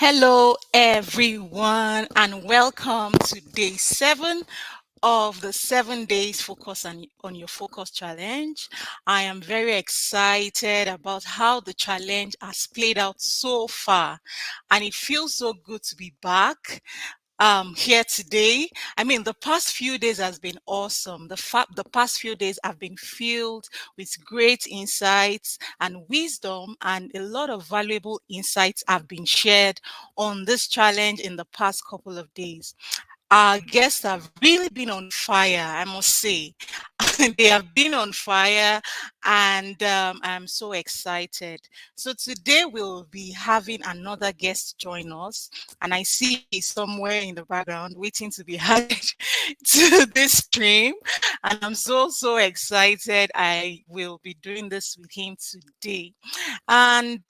Hello, everyone, and welcome to day 7 of the 7 days focus on your focus challenge. I am very excited about how the challenge has played out so far, and it feels so good to be back here today. I mean, the past few days has been awesome. The past few days have been filled with great insights and wisdom, and a lot of valuable insights have been shared on this challenge in the past couple of days. Our guests have really been on fire, I must say. They have been on fire, and I'm so excited. So today we'll be having another guest join us, and I see he's somewhere in the background waiting to be added to this stream. And I'm so excited. I will be doing this with him today. And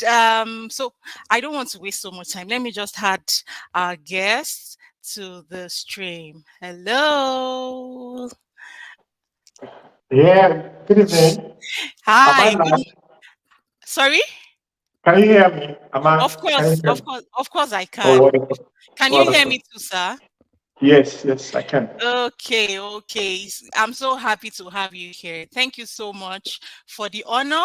so I don't want to waste so much time. Let me just add our guest to the stream. Hello. Yeah, good evening. Am I Hi. Good. live? Sorry. Can you hear me? Of Can you course, hear of me? course, of course, I Oh, can. wonderful. Can you hear Wonderful. me too, sir? Yes, I can. Okay, okay. I'm so happy to have you here. Thank you so much for the honor.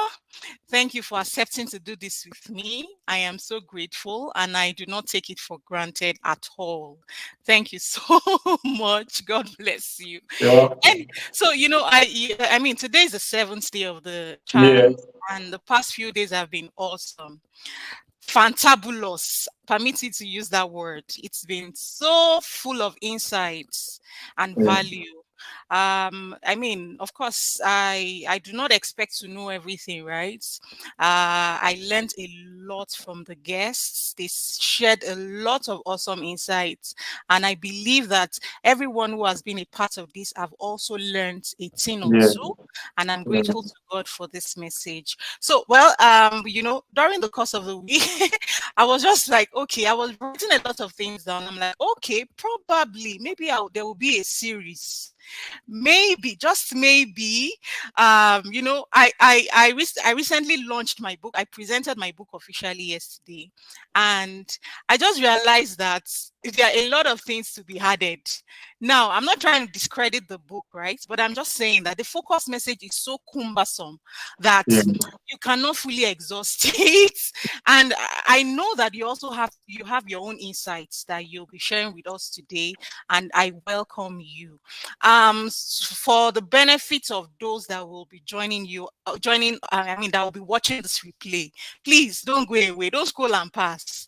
Thank you for accepting to do this with me. I am so grateful and I do not take it for granted at all. Thank you so much. God bless you. You're welcome. And so, I mean, today is the seventh day of the challenge, Yes. and the past few days have been awesome. Fantabulous. Permit me to use that word. It's been so full of insights and Mm. value. I mean, of course, I do not expect to know everything, right? I learned a lot from the guests. They shared a lot of awesome insights, and I believe that everyone who has been a part of this have also learned a thing or Yeah. two, and I'm grateful Mm. to God for this message. So, well, during the course of the week, I was just like, okay, I was writing a lot of things down. I'm like, okay, probably, maybe there will be a series. Maybe, just maybe. I recently launched my book. I presented my book officially yesterday, and I just realized that there are a lot of things to be added. Now, I'm not trying to discredit the book, right? But I'm just saying that the focus message is so cumbersome that Yeah. you cannot fully exhaust it. And I know that you have your own insights that you'll be sharing with us today, and I welcome you. For the benefit of those that will be I mean, that will be watching this replay, please don't go away, don't scroll and pass.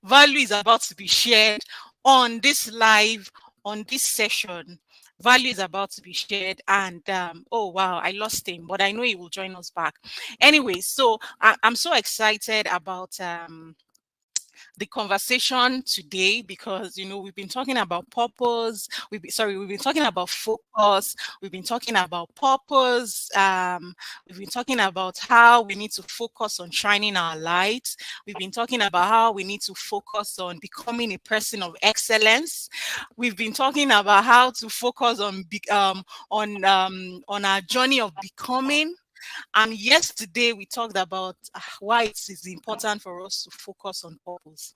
Value is about to be shared on this live, on this session. Value is about to be shared, and oh wow, I lost him, but I know he will join us back anyway. So I'm so excited about the conversation today, because we've been talking about purpose. We've been talking about focus. We've been talking about purpose. We've been talking about how we need to focus on shining our light. We've been talking about how we need to focus on becoming a person of excellence. We've been talking about how to focus on our journey of becoming. And yesterday we talked about why it is important for us to focus on purpose.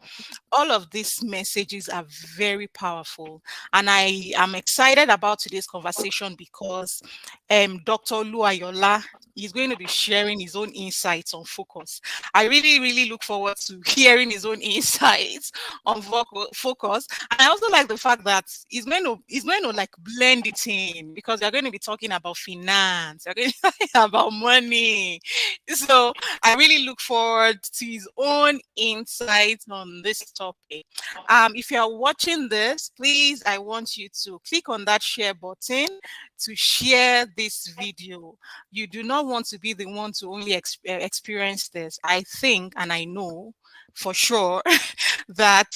All of these messages are very powerful, and I am excited about today's conversation because Dr. Oluwayola is going to be sharing his own insights on focus. I really look forward to hearing his own insights on focus. And I also like the fact that he's going to like blend it in, because we're going to be talking about finance, we're going to be talking about money. So I really look forward to his own insights on this topic. If you are watching this, please, I want you to click on that share button to share this video. You do not want to be the one to only experience this. I think, and I know for sure, that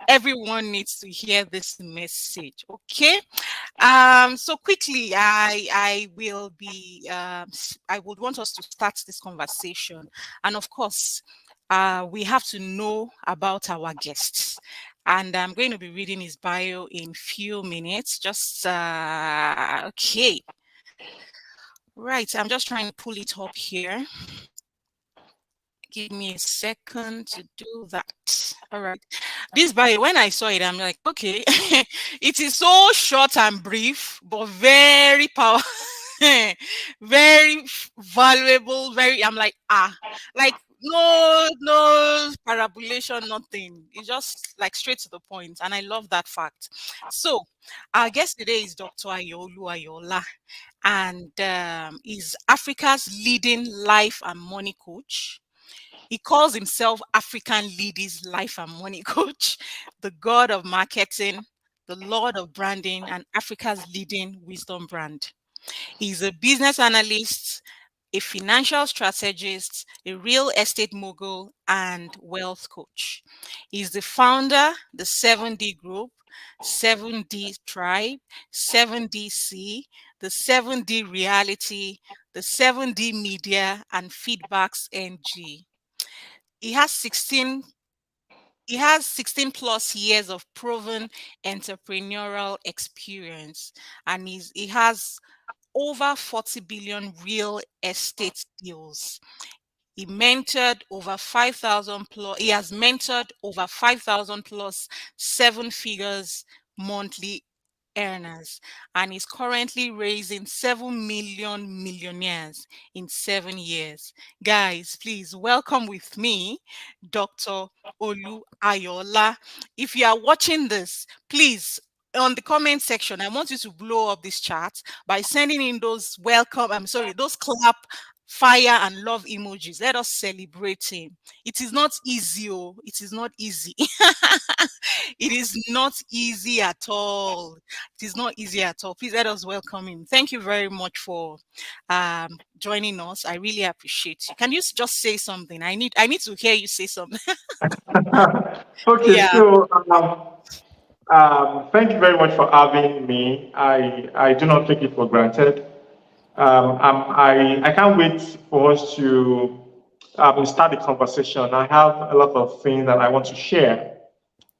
everyone needs to hear this message. Okay. So quickly, I would want us to start this conversation, and of course, we have to know about our guests. And I'm going to be reading his bio in few minutes. Just okay, right. I'm just trying to pull it up here. Give me a second to do that. All right. This, by when I saw it, I'm like, okay, it is so short and brief, but very powerful, very valuable. Very, I'm like, like no parabolation, nothing. It's just like straight to the point, and I love that fact. So, our guest today is Dr. Ayolu Ayola, and is Africa's leading life and money coach. He calls himself African Ladies Life and Money Coach, the god of marketing, the lord of branding, and Africa's leading wisdom brand. He's a business analyst, a financial strategist, a real estate mogul, and wealth coach. He's the founder, the 7D Group, 7D Tribe, 7DC, the 7D Reality, the 7D Media, and Feedbacks NG. He has 16 he has 16 plus years of proven entrepreneurial experience, and he has over 40 billion real estate deals. He has mentored over 5,000 plus seven figures monthly earners, and is currently raising 7 million millionaires in 7 years. Guys, please welcome with me Dr. Olu Ayola. If you are watching this, please, on the comment section, I want you to blow up this chat by sending in those those clap, fire, and love emojis. Let us celebrate him. It is not easy. Oh, it is not easy. It is not easy at all. It is not easy at all. Please let us welcome him. Thank you very much for joining us. I really appreciate you. Can you just say something? I need to hear you say something. Okay, Yeah. so thank you very much for having me. I do not take it for granted. I can't wait for us to start the conversation. I have a lot of things that I want to share,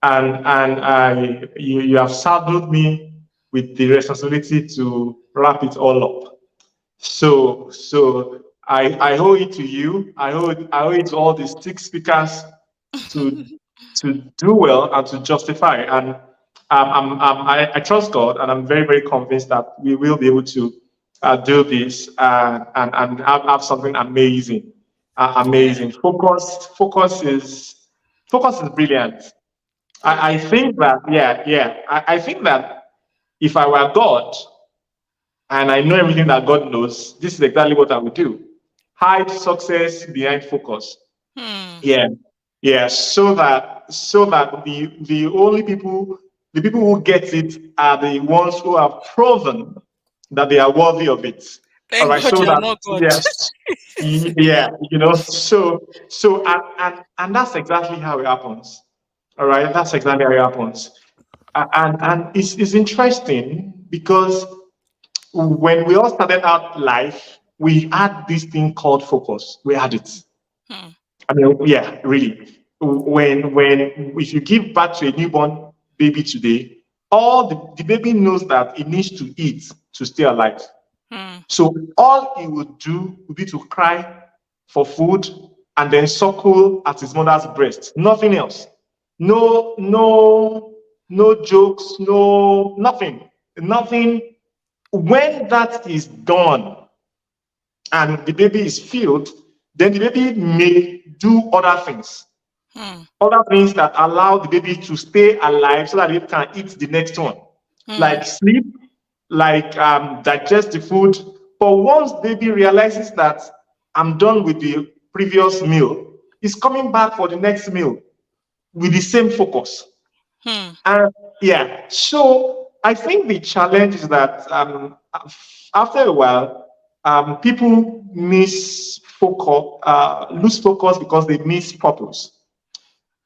and you have saddled me with the responsibility to wrap it all up. So I owe it to you. I owe it to all the six speakers to to do well and to justify. And I trust God, and I'm very, very convinced that we will be able to do this and have something amazing. Yeah. Amazing. Focus is brilliant. Oh I yeah. think that, yeah. I think that if I were God and I know everything that God knows, this is exactly what I would do. Hide success behind focus. Hmm. Yeah, yeah. So that the people who get it are the ones who have proven that they are worthy of it. All Thank right. God So you are that not God. yes, yeah. So that's exactly how it happens. All right. That's exactly how it happens. And it's interesting because when we all started out life, we had this thing called focus. We had it. Hmm. I mean, yeah, really. When if you give birth to a newborn baby today, all the baby knows that it needs to eat to stay alive. Hmm. So all he would do would be to cry for food and then suckle at his mother's breast. Nothing else. No jokes, no nothing. Nothing. When that is done, and the baby is filled, then the baby may do Hmm. other things that allow the baby to stay alive so that it can eat the next one, Hmm. like sleep, like digest the food. But once baby realizes that I'm done with the previous meal, it's coming back for the next meal with the same focus. Hmm. And yeah, so I think the challenge is that after a while, people lose focus because they miss purpose.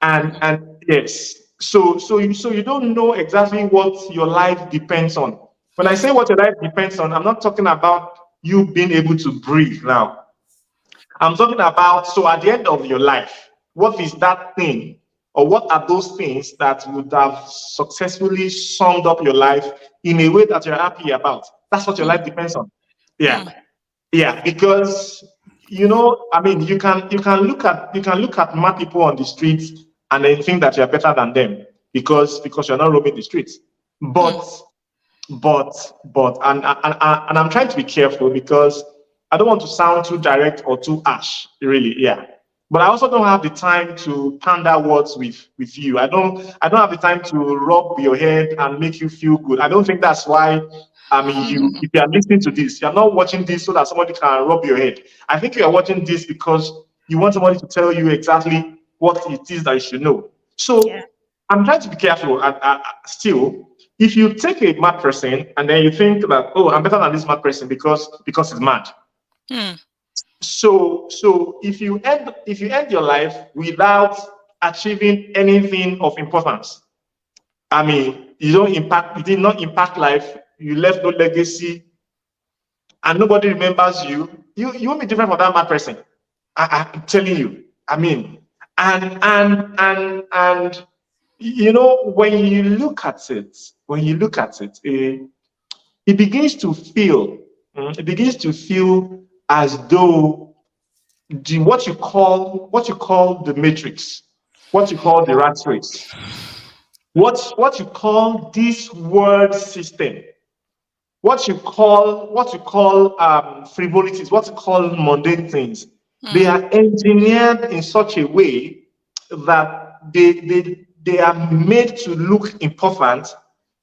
And yes, so you don't know exactly what your life depends on. When I Hmm. say what your life depends on, I'm not talking about you being able to breathe now. I'm talking about, so at the end of your life, what is that thing, or what are those things that would have successfully summed up your life in a way that you're happy about? That's what your Hmm. life depends on. Hmm. Yeah, yeah, because I mean, you can look at mad people on the streets and then think that you're better than them because you're not roaming the streets. Hmm. But but and I'm trying to be careful because I don't want to sound too direct or too harsh, really. Yeah. But I also don't have the time to pander words with you. I don't have the time to rub your head and make you feel good. I don't think that's why I mean you if you are listening to this, you're not watching this so that somebody can rub your head. I think you are watching this because you want somebody to tell you exactly what it is that you should know. Yeah. So I'm trying to be careful. Still, if you take a mad person and then you think that, oh, I'm better than this mad person because he's mad. Hmm. So if you end your life without achieving anything of importance, I mean, you did not impact life, you left no legacy, and nobody remembers you. You won't be different from that mad person. I'm telling you. I mean, and when you look at it, it begins to feel as though what you call the matrix, what you call the rat race, what you call this world system, what you call frivolities, what you call mundane things. They Hmm. are engineered in such a way that they are made to look important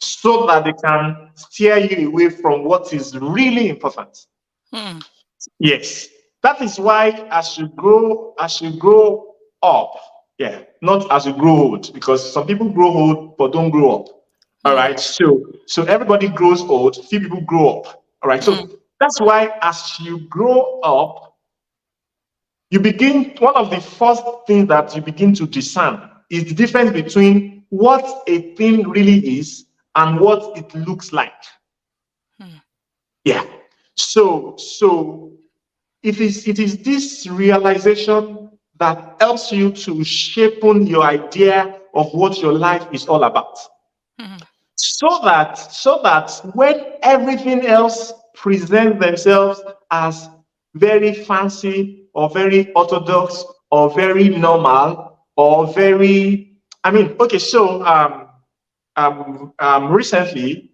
so that they can steer you away from what is really important. Hmm. Yes. That is why as you grow up, yeah, not as you grow old, because some people grow old but don't grow up. All Hmm. right. So everybody grows old, few people grow up. All right. Hmm. So that's why as you grow up, one of the first things that you begin to discern is the difference between what a thing really is and what it looks like. Hmm. Yeah. So it is this realization that helps you to shape your idea of what your life is all about. Hmm. So that when everything else presents themselves as very fancy or very orthodox or very normal or very, I mean, okay, so recently,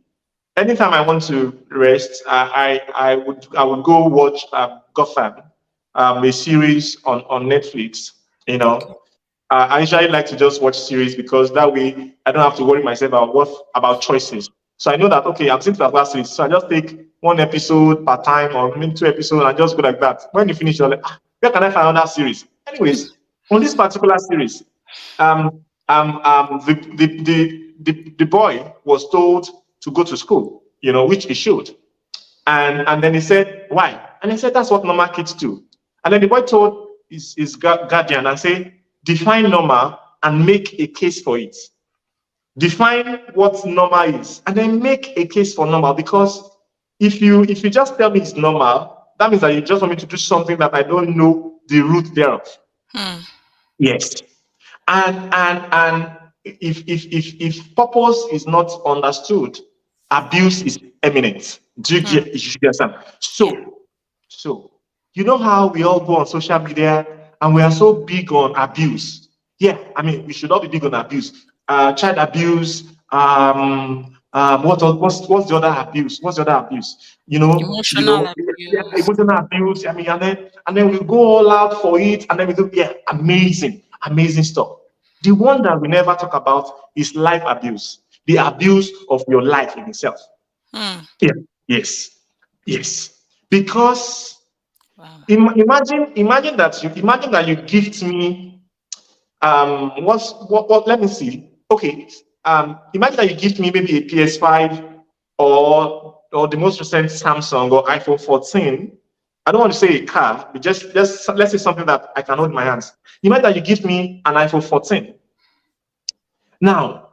anytime I want to rest, I would go watch Gotham, a series on Netflix. You Okay. know, I usually like to just watch series because that way I don't have to worry myself about choices. So I know that okay, I'm sitting for that series, so I just take one episode per time or maybe two episodes and just go like that. When you finish, you're like, where can I find another series? Anyways, on this particular series, the boy was told to go to school, which he should. And then he said, why? And he said, that's what normal kids do. And then the boy told his guardian and say, define normal and make a case for it. Define what normal is and then make a case for normal. Because if you just tell me it's normal, that means that you just want me to do something that I don't know the root thereof. Hmm. Yes. And if purpose is not understood, abuse is imminent. Hmm. Do you understand? Yeah. So you know how we all go on social media and we are so big on abuse. Yeah, I mean we should all be big on abuse. Child abuse, what's the other abuse? What's the other abuse? Emotional Yeah, abuse. emotional abuse. I mean, and then we go all out for it, and then we do, yeah, amazing, amazing stuff. The one that we never talk about is life abuse, the abuse of your life in itself. Hmm. Yeah, yes, yes. Because Wow. imagine that you gift me what let me see. Okay. Imagine that you gift me maybe a PS5 or the most recent Samsung or iPhone 14. I don't want to say a car, but just let's say something that I can hold in my hands. Imagine that you give me an iPhone 14. Now,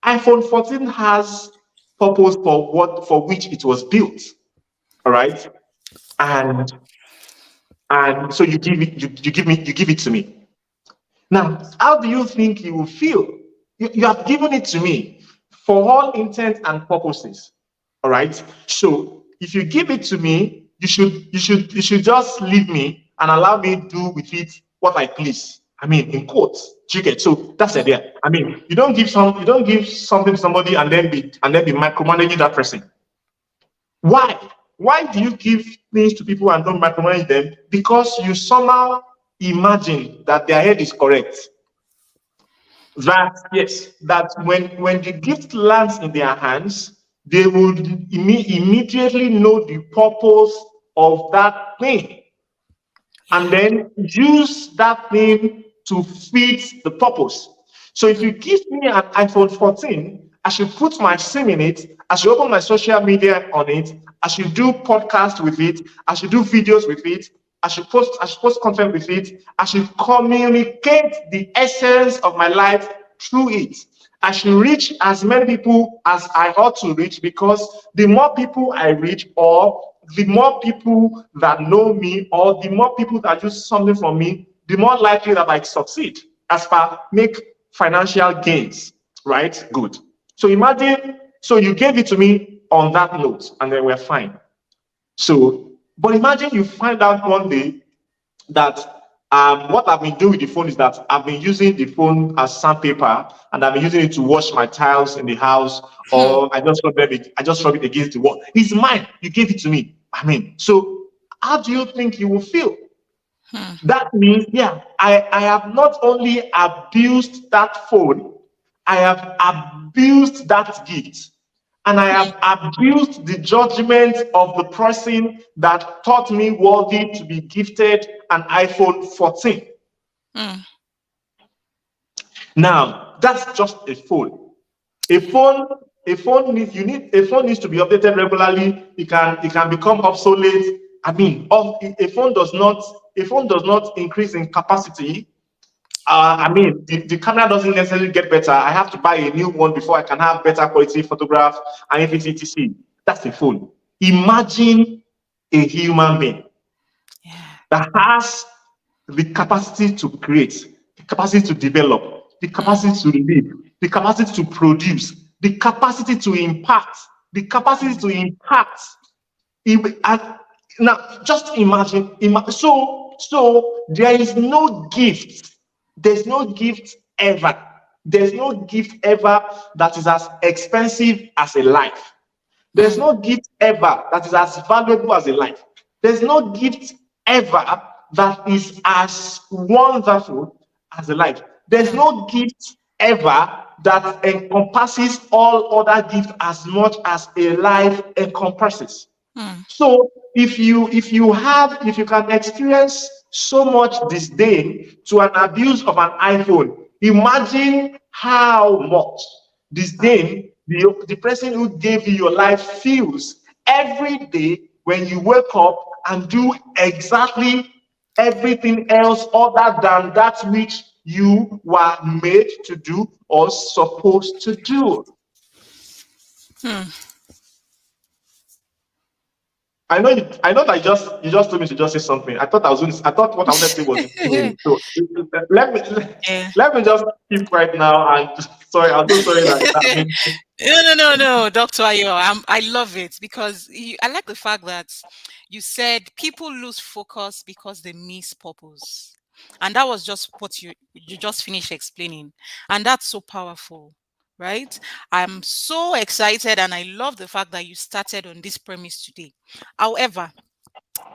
iPhone 14 has purpose for which it was built. All right. And and so you give it to me. Now, how do you think you will feel? You have given it to me for all intents and purposes. All right. So if you give it to me, you should just leave me and allow me do with it what I please. I mean, in quotes, do you get? So that's the Hmm. idea. I mean, you don't give something to somebody and then be micromanaging that person. Why? Why do you give things to people and don't micromanage them? Because you somehow imagine that their head is correct. That yes, that when the gift lands in their hands, they would immediately know the purpose of that thing, and Yeah. then use that thing to fit the purpose. So if Hmm. you give me an iPhone 14, I should put my SIM in it, I should open my social media on it, I should do podcasts with it, I should do videos with it, I should post content with it, I should communicate the essence of my life through it. I should reach as many people as I ought to reach, because the more people I reach, or the more people that know me, or the more people that use something from me, the more likely that I succeed as far make financial gains, right? Good. So imagine, so you gave it to me on that note, and then we're fine. So, but imagine you find out one day that what I've been doing with the phone is that I've been using the phone as sandpaper, and I've been using it to wash my tiles in the house, Hmm. or I just rub it against the wall. It's mine. You gave it to me. I mean, so how do you think you will feel? Hmm. That means, yeah, I have not only abused that phone, I have abused that gift. And I have abused the judgment of the person that thought me worthy to be gifted an iPhone 14. Hmm. Now, that's just a phone. A phone, a phone needs to be updated regularly. It can become obsolete. I mean, a phone does not increase in capacity. I mean, the camera doesn't necessarily get better. I have to buy a new one before I can have better quality photograph and everything, etc. That's a phone. Imagine a human being Yeah. that has the capacity to create, the capacity to develop, the Hmm. capacity to live, the capacity to produce, the capacity to impact, the capacity to impact. And now, just imagine. So there is no gift. There's no gift ever. There's no gift ever that is as expensive as a life. There's Hmm. no gift ever that is as valuable as a life. There's no gift ever that is as wonderful as a life. There's Hmm. no gift ever that encompasses all other gifts as much as a life encompasses. Hmm. So if you can experience so much disdain to an abuse of an iPhone, imagine how much disdain the person who gave you your life feels every day when you wake up and do exactly everything else other than that which you were made to do or supposed to do. Hmm. I know that you just told me to just say something. I thought what I wanted to say was insane. So let me Yeah. let me just keep quiet now and sorry, I'm so sorry that I mean No, no, no, no, Dr. Ayo. I love it because I like the fact that you said people lose focus because they miss purpose. And that was just what you just finished explaining. And that's so powerful, right? I'm so excited and I love the fact that you started on this premise today. However,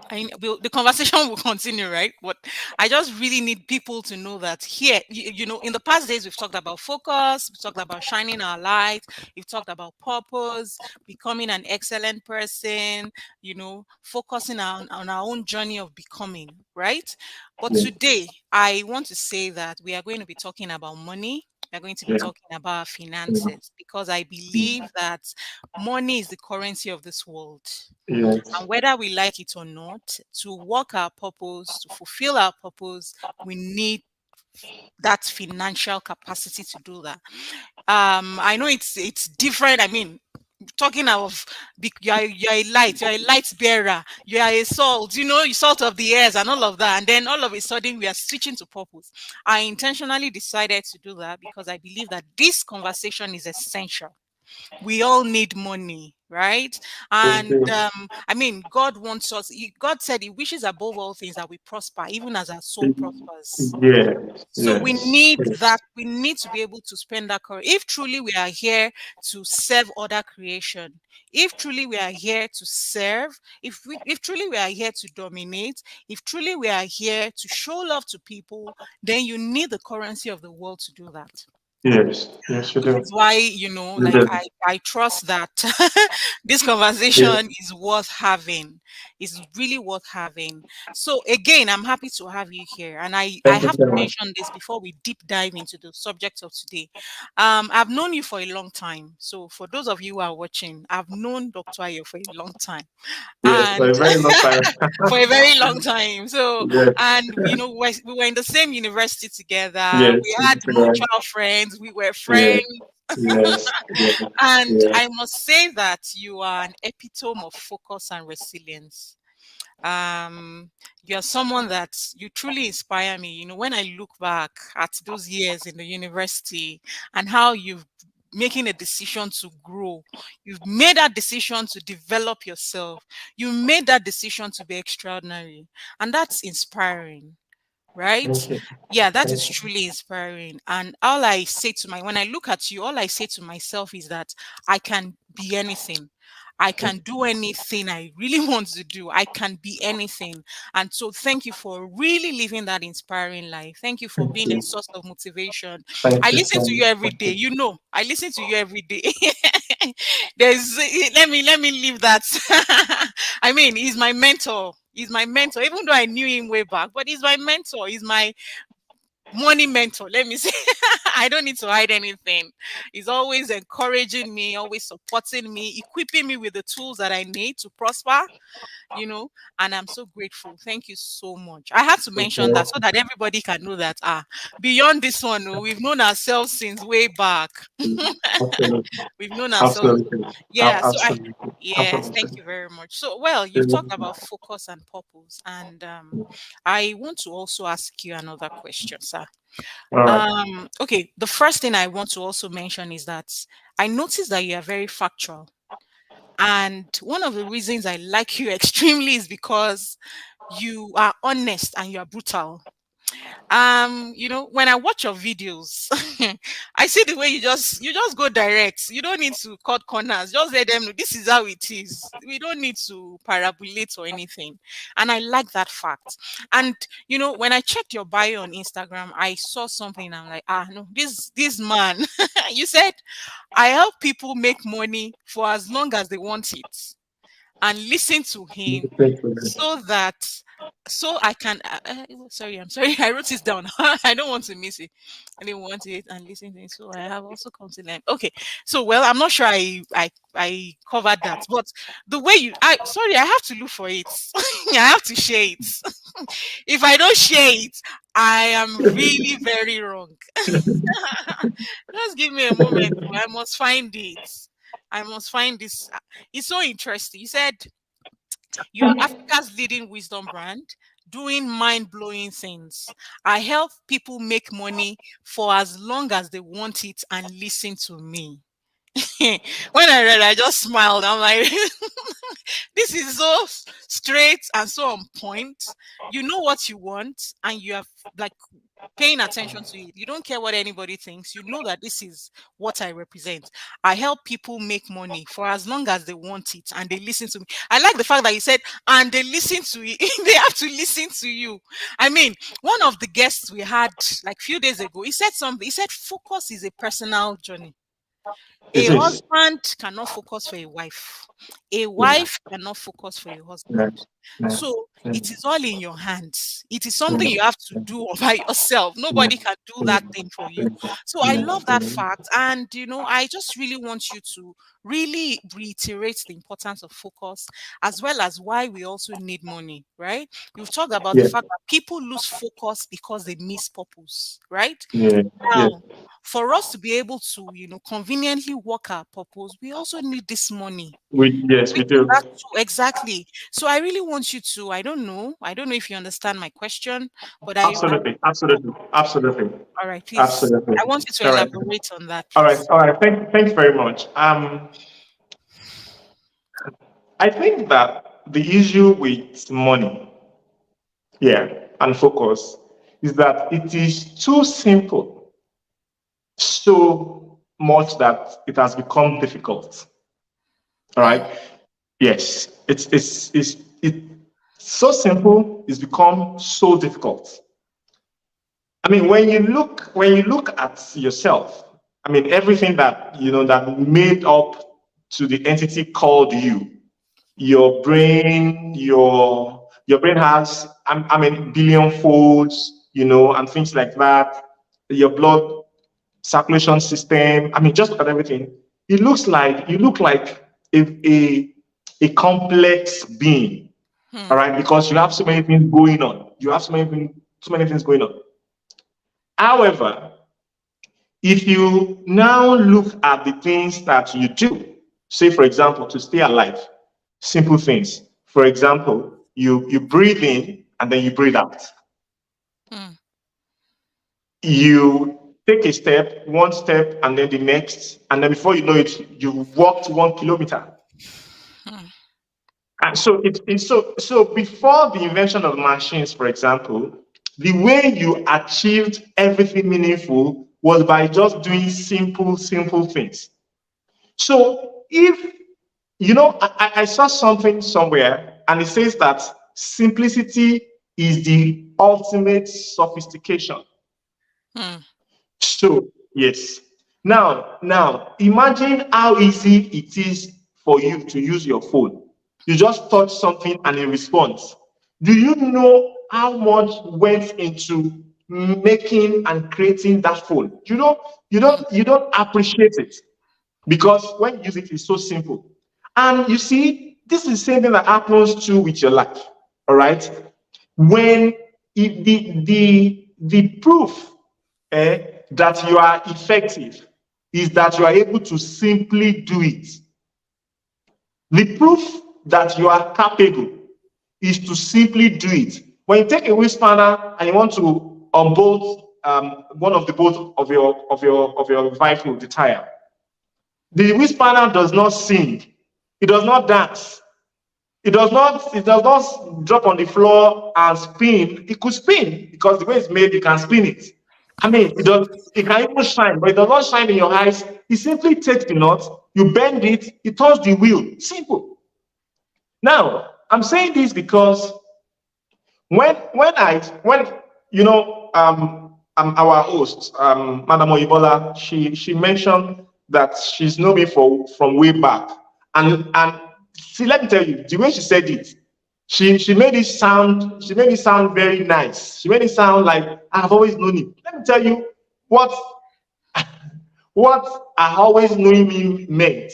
the conversation will continue, right? But I just really need people to know that here, in the past days, we've talked about focus, we've talked about shining our light, we've talked about purpose, becoming an excellent person, focusing on our own journey of becoming, right? But yeah, today, I want to say that we are going to be talking about money. We're going to be yeah, talking about our yeah, finances because I believe that money is the currency of this world. yes, And whether we like it or not, to work our purpose, to fulfill our purpose, we need that financial capacity to do that. I know it's different. I mean, talking of you're a light, you're a light bearer, you are a salt, you salt of the earth and all of that. And then all of a sudden we are switching to purpose. I intentionally decided to do that because I believe that this conversation is essential. We all need money. right? And Okay. I mean, God wants us, God said He wishes above all things that we prosper, even as our soul prospers. Yes, So we yes, need that. yes, We need to be able to spend that courage. If truly we are here to serve other creation, if truly we are here to serve, if truly we are here to dominate, if truly we are here to show love to people, then you need the currency of the world to do that. yes, yes, you Which do. is why, You like do. I trust that this Yeah. conversation is worth having. It's really worth having. So again, I'm happy to have you here. And I Thank you have so to much. mention this before we deep dive into the subject of today. I've known you for a long time. So for those of you who are watching, I've known Dr. Ayo for a long time. Yes, for And a very long time. for a very long time. So, Yes, and we were in the same university together. yes, We had it's right. mutual friends. We were Yes, friends. yes, yes, And yes. I must say that you are an epitome of focus and resilience. Um, you're someone that you truly inspire me. When I look back at those years in the university and how you've making a decision to grow, you've made that decision to develop yourself, you made that decision to be extraordinary, and that's inspiring, right? Thank you. Yeah, that is Thank you. truly inspiring. And all I say to when I look at you, all I say to myself is that I can be anything. I can do anything I really want to do. I can be anything. And so thank you for really living that inspiring life. Thank you for Thank being a you. source of motivation. I Thank you listen so to you much. every Thank day. you. You know, I listen to you every day. There's let me leave that. I mean, he's my mentor. He's my mentor, even though I knew him way back, but he's my mentor. He's my money mentor. Let me say, I don't need to hide anything. He's always encouraging me, always supporting me, equipping me with the tools that I need to prosper, you know, and I'm so grateful. Thank you so much. I had to mention that so Okay. that everybody can know that beyond this one, oh, we've known ourselves since way back. Absolutely. We've known ourselves. Absolutely. Yeah, so I Absolutely. yes, thank Absolutely. you very much. So well, you've talked Yeah. about focus and purpose, and I want to also ask you another question, sir. All right. Okay, the first thing I want to also mention is that I noticed that you are very factual. And one of the reasons I like you extremely is because you are honest and you are brutal. When I watch your videos, I see the way you just go direct. You don't need to cut corners. Just let them know this is how it is. We don't need to parabolate or anything. And I like that fact. And when I checked your bio on Instagram, I saw something. I'm like, no, this man. You said I help people make money for as long as they want it and listen to him Thank you. so that so I can sorry, I'm sorry, I wrote this down. I don't want to miss it. I didn't want it and listen to it. So I have also come to learn. Okay. So well, I'm not sure I covered that. But the way I sorry, I have to look for it. I have to share it. If I don't share it, I am really very wrong. Just give me a moment. I must find it. I must find this. It's so interesting. You said you are Africa's leading wisdom brand doing mind blowing things. I help people make money for as long as they want it and listen to me. When I read, I just smiled. I'm like, this is so straight and so on point. You know what you want, and you have like paying attention to it. You don't care what anybody thinks. You know that this is what I represent. I help people make money for as long as they want it and they listen to me. I like the fact that you said, and they listen to it. They have to listen to you. I mean, one of the guests we had like few days ago, he said something. He said, focus is a personal journey. A It is. husband cannot focus for a wife. A Yeah. wife cannot focus for a Yeah. husband. Yeah. So Yeah. it is all in your hands. It is Yeah. something you have to do by yourself. Yeah. Nobody can do Yeah. that thing for you. So I Yeah. love that fact. And, I just really want you to really reiterate the importance of focus as well as why we also need money, right? You've talked about the Yeah. fact that people lose focus because they miss purpose, right? Yeah. Yeah. Now, for us to be able to, conveniently work our purpose, we also need this money. Yes, we do. That too, exactly. So I really want you to, I don't know if you understand my question, but Absolutely. Absolutely. Absolutely. all right, please. Absolutely. I want you to All right. elaborate on that, All right. please. All right. Thanks very much. I think that the issue with money, yeah, and focus is that it is too simple, so much that it has become difficult. All Hmm. right. Yes, it's so simple. It's become so difficult. I mean, when you look at yourself, I mean, everything that that made up to the entity called you, your brain, your brain has, I mean, billion folds, and things like that. Your blood circulation system. I mean, just look at everything. It looks like you look like a complex being. All Hmm. right, because you have so many things going on. You have so many things going on. However, if you now look at the things that you do, say for example, to stay alive, simple things. For example, you breathe in and then you breathe out. Hmm. You take a step, one step, and then the next, and then before you know it, you walked 1 kilometer. Hmm. And so so before the invention of machines, for example, the way you achieved everything meaningful was by just doing simple things. So if I saw something somewhere and it says that simplicity is the ultimate sophistication. Hmm. So, yes. Now, imagine how easy it is for you to use your phone. You just touch something and it responds. Do you know how much went into making and creating that phone? You don't appreciate it because when you use it, it's so simple. And you see, this is the same thing that happens too with your life. All right. When the proof that you are effective is that you are able to simply do it. The proof that you are capable is to simply do it. When you take a wheel spanner and you want to unbolt one of the bolts of your vehicle, the tire, the wheel spanner does not sing, it does not dance, it does not drop on the floor and spin. It could spin because the way it's made, you can spin it. I mean, it can even shine, but it does not shine in your eyes. It simply takes the knot, you bend it, it turns the wheel. Simple. Now, I'm saying this because when our host, Madam Oyibola, she mentioned that she's known me from way back, and see, let me tell you, the way she said it, she made it sound very nice. She made it sound like I've always known him. Let me tell you what what I always knowing me meant.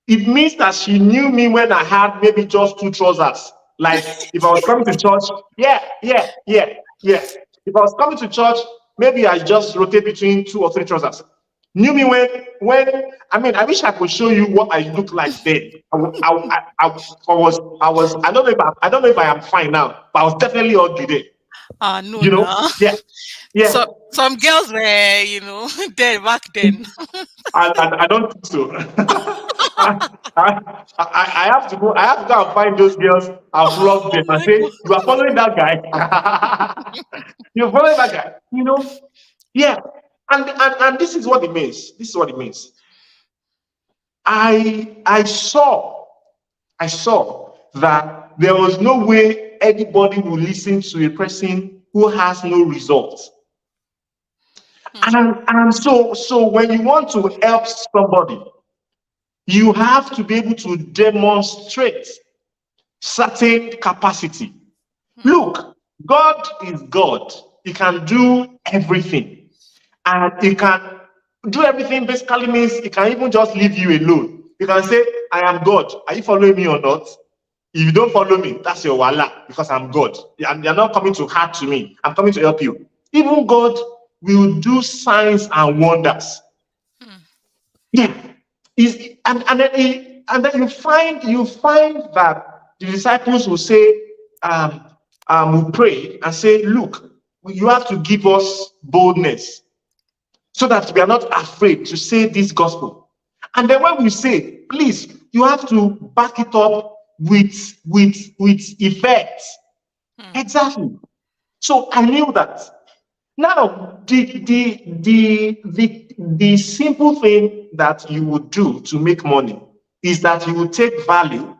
It means that she knew me when I had maybe just two trousers. Like if I was coming to church, yeah, yeah, yeah, yeah. If I was coming to church, maybe I just rotate between two or three trousers. Knew me when I mean, I wish I could show you what I look like then. I don't know if I am fine now, but I was definitely ugly then. Ah, no, You know, no. yeah, yeah. So some girls were, there back then. I don't think so. I have to go. I have to go and find those girls and flog Oh them and my say, god. "You are following that guy. You're following that guy." Yeah. And this is what it means. This is what it means. I saw that there was no way anybody would listen to a person who has no results. Hmm. And so when you want to help somebody, you have to be able to demonstrate certain capacity. Hmm. Look, God is God. He can do everything. And he can do everything basically means he can even just leave you alone. He can say, I am God. Are you following me or not? If you don't follow me, that's your wala because I'm God. And you're not coming to hurt to me. I'm coming to help you. Even God will do signs and wonders. Hmm. Yeah. And then you find that the disciples will say, will pray and say, look, you have to give us boldness so that we are not afraid to say this gospel. And then when we say, please, you have to back it up with effect. Hmm. Exactly. So I knew that. Now, the simple thing that you would do to make money is that you would take value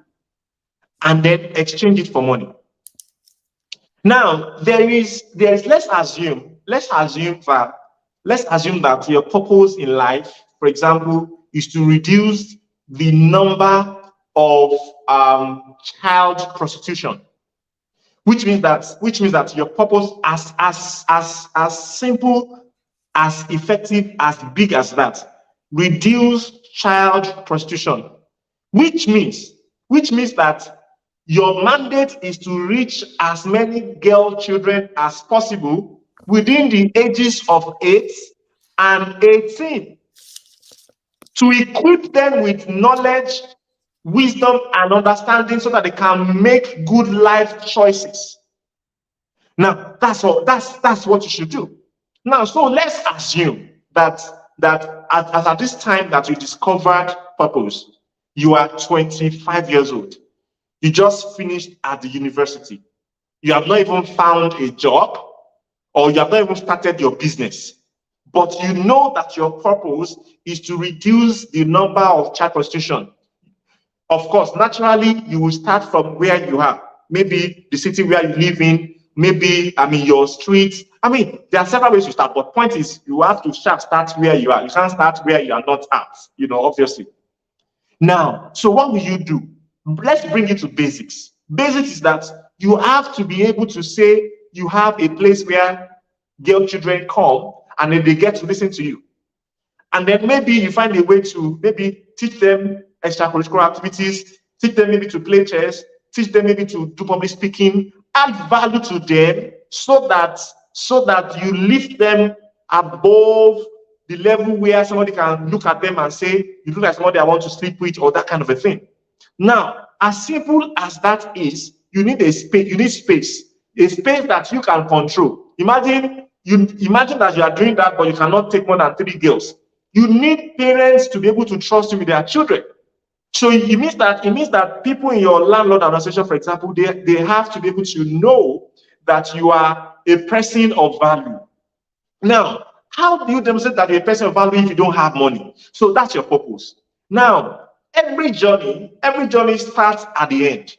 and then exchange it for money. Now, there is let's assume that your purpose in life, for example, is to reduce the number of child prostitution, which means that your purpose, as simple, as effective, as big as that, reduce child prostitution, which means which means that your mandate is to reach as many girl children as possible within the ages of 8 and 18, to equip them with knowledge, wisdom, and understanding so that they can make good life choices. Now, that's all. That's what you should do. Now, so let's assume that at this time that you discovered purpose, you are 25 years old. You just finished at the university. You have not even found a job, or you have not even started your business. But you know that your purpose is to reduce the number of child prostitution. Of course, naturally, you will start from where you are. Maybe the city where you live in, maybe, your street. There are several ways to start, but point is, you have to start where you are. You can't start where you are not at, obviously. Now, so what will you do? Let's bring it to basics. Basics is that you have to be able to say you have a place where girl children come and then they get to listen to you. And then maybe you find a way to maybe teach them extracurricular activities, teach them maybe to play chess, teach them maybe to do public speaking, add value to them so that you lift them above the level where somebody can look at them and say, you look like somebody I want to sleep with, or that kind of a thing. Now, as simple as that is, you need a space, a space that you can control. Imagine that you are doing that, but you cannot take more than 3 girls. You need parents to be able to trust you with their children. So it means that people in your landlord association, for example, they have to be able to know that you are a person of value. Now, how do you demonstrate that you're a person of value if you don't have money? So that's your purpose. Now, every journey starts at the end.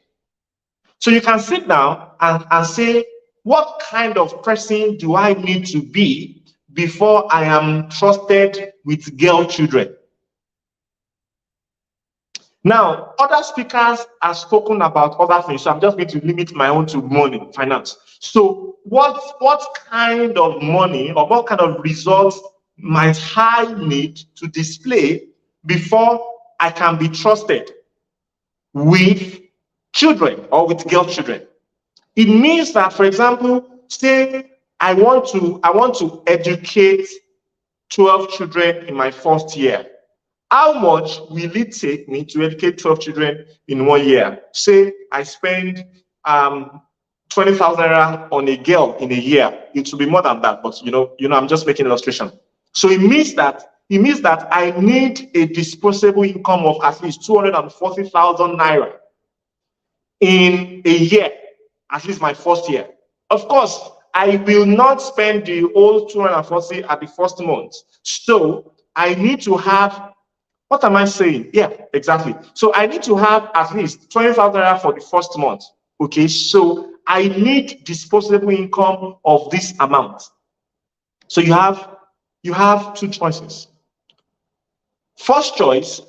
So you can sit down and say, what kind of person do I need to be before I am trusted with girl children? Now, other speakers have spoken about other things, so I'm just going to limit my own to money, finance. So what kind of money or what kind of results might I need to display before I can be trusted with children or with girl children? It means that, for example, say I want to educate 12 children in my first year. How much will it take me to educate 12 children in 1 year? Say I spend 20,000 naira on a girl in a year. It will be more than that, but I'm just making an illustration. So it means that I need a disposable income of at least 240,000 naira in a year, at least my first year. Of course, I will not spend the whole 240 at the first month. So I need to have, what am I saying? Yeah, exactly. So I need to have at least 20,000 naira for the first month. Okay, so I need disposable income of this amount. So you have two choices. First choice,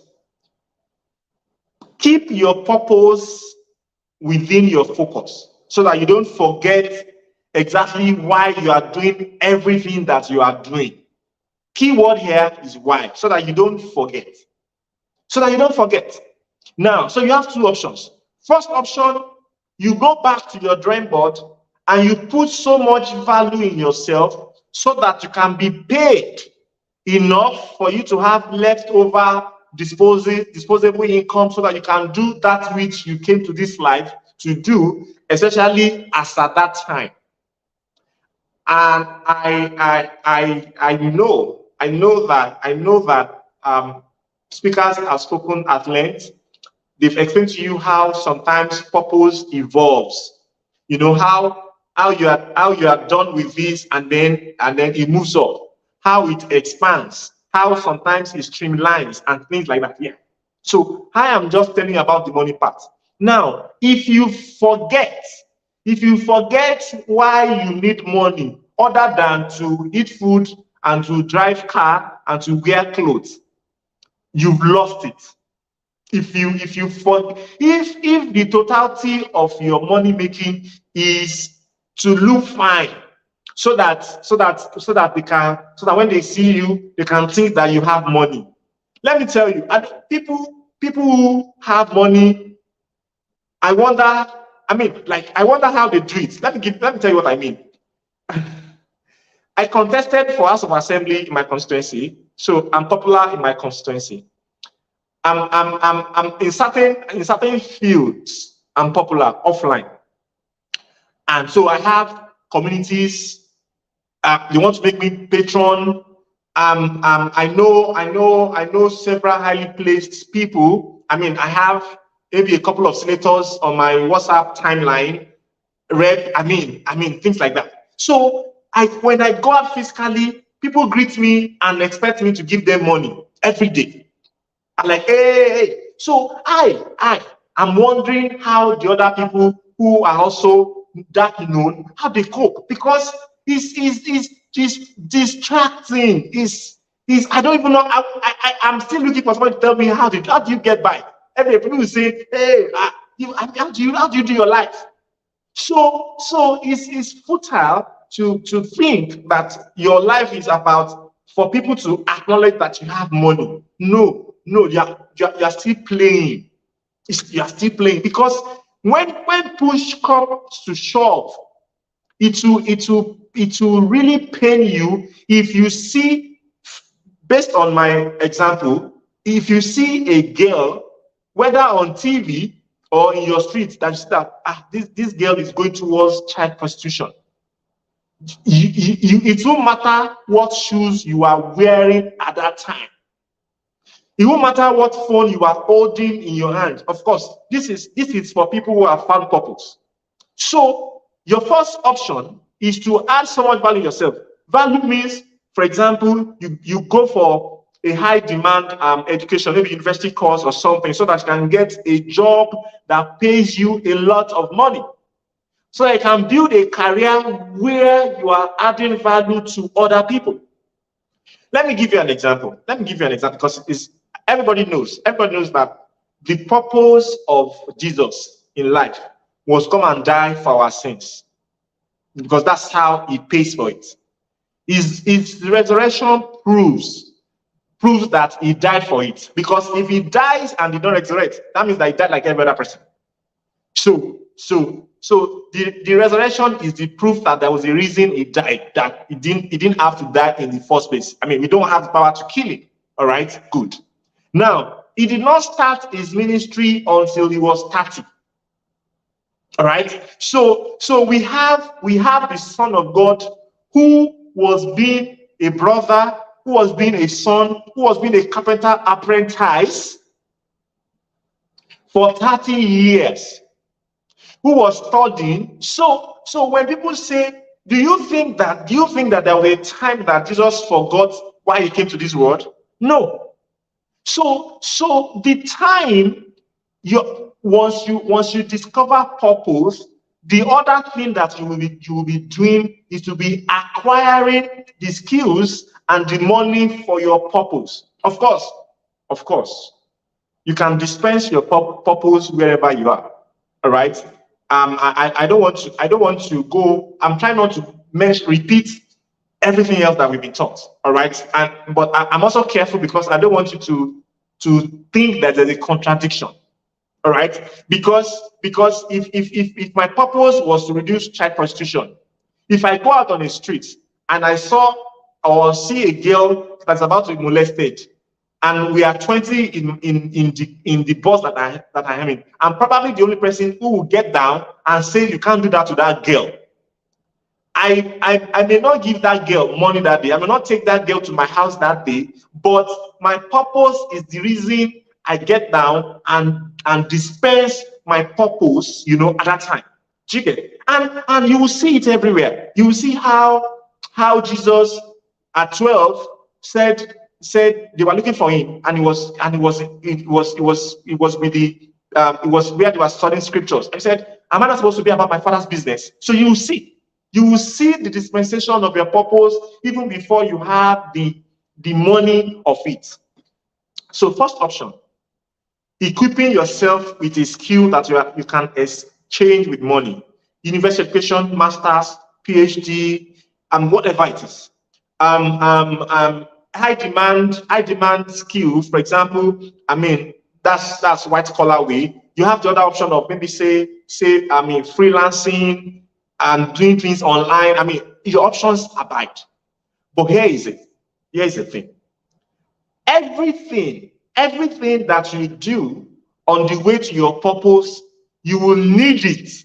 keep your purpose within your focus so that you don't forget exactly why you are doing everything that you are doing. Keyword here is why, so that you don't forget. Now, so you have two options. First option, you go back to your drawing board and you put so much value in yourself so that you can be paid enough for you to have leftover disposable income so that you can do that which you came to this life to do, especially as at that time. And I know that speakers have spoken at length. They've explained to you how sometimes purpose evolves. You know how you are done with this, and then it moves up. How it expands. How sometimes it streamlines and things like that. Yeah. So I am just telling you about the money part. Now, if you forget why you need money other than to eat food and to drive car and to wear clothes, you've lost it. If the totality of your money making is to look fine, so that when they see you, they can think that you have money. Let me tell you, and people who have money, I wonder. I wonder how they do it. Let me tell you what I mean. I contested for House of Assembly in my constituency, so I'm popular in my constituency. I'm in certain fields. I'm popular offline, and so I have communities. They want to make me patron. I know several highly placed people. I have maybe a couple of senators on my WhatsApp timeline, rep. Things like that. So when I go out physically, people greet me and expect me to give them money every day. I'm like, hey. So I'm wondering how the other people who are also that known, how they cope, because it's distracting. Is I don't even know. I'm still looking for someone to tell me how do you get by. Every people will say, hey, how do you do your life? So it's futile to think that your life is about for people to acknowledge that you have money. No, you're still playing. You're still playing, because when push comes to shove, it will really pain you if you see, based on my example, if you see a girl, whether on TV or in your street, that you see that this girl is going towards child prostitution. It won't matter what shoes you are wearing at that time. It won't matter what phone you are holding in your hand. Of course, this is for people who have found purpose. So your first option is to add so much value yourself. Value means, for example, you go for a high demand education, maybe university course or something, so that you can get a job that pays you a lot of money. So you can build a career where you are adding value to other people. Let me give you an example. Because everybody knows that the purpose of Jesus in life was come and die for our sins, because that's how he pays for it. His resurrection proves that he died for it. Because if he dies and did not resurrect, that means that he died like every other person. So the resurrection is the proof that there was a reason he died, that he didn't have to die in the first place. We don't have the power to kill him. All right, good. Now, he did not start his ministry until he was 30. All right. So we have the Son of God, who was being a brother, who was being a son, who was being a carpenter apprentice for 30 years, who was studying. So when people say, do you think that there was a time that Jesus forgot why he came to this world? No. So the time once you discover purpose, the other thing that you will be doing is to be acquiring the skills and the money for your purpose. Of course, you can dispense your purpose wherever you are. All right. I don't want to go. I'm trying not to repeat everything else that we've been taught. All right. But I'm also careful, because I don't want you to think that there's a contradiction. All right, because if my purpose was to reduce child prostitution, if I go out on the street and I saw or see a girl that's about to be molested, and we are 20 in the bus that I am in, I'm probably the only person who will get down and say, you can't do that to that girl. I may not give that girl money that day. I may not take that girl to my house that day, but my purpose is the reason I get down and dispense my purpose, at that time. Do you get it? And you will see it everywhere. You will see how Jesus at 12 said they were looking for him, and it was with the it was where they were studying scriptures. And he said, am I not supposed to be about my father's business? So you will see the dispensation of your purpose even before you have the money of it. So first option, equipping yourself with a skill that you can exchange with money. University education, masters, PhD, and whatever it is. High demand skill, for example, that's white collar way. You have the other option of maybe freelancing and doing things online. Your options abide. But here is it. Here's the thing. Everything that you do on the way to your purpose, you will need it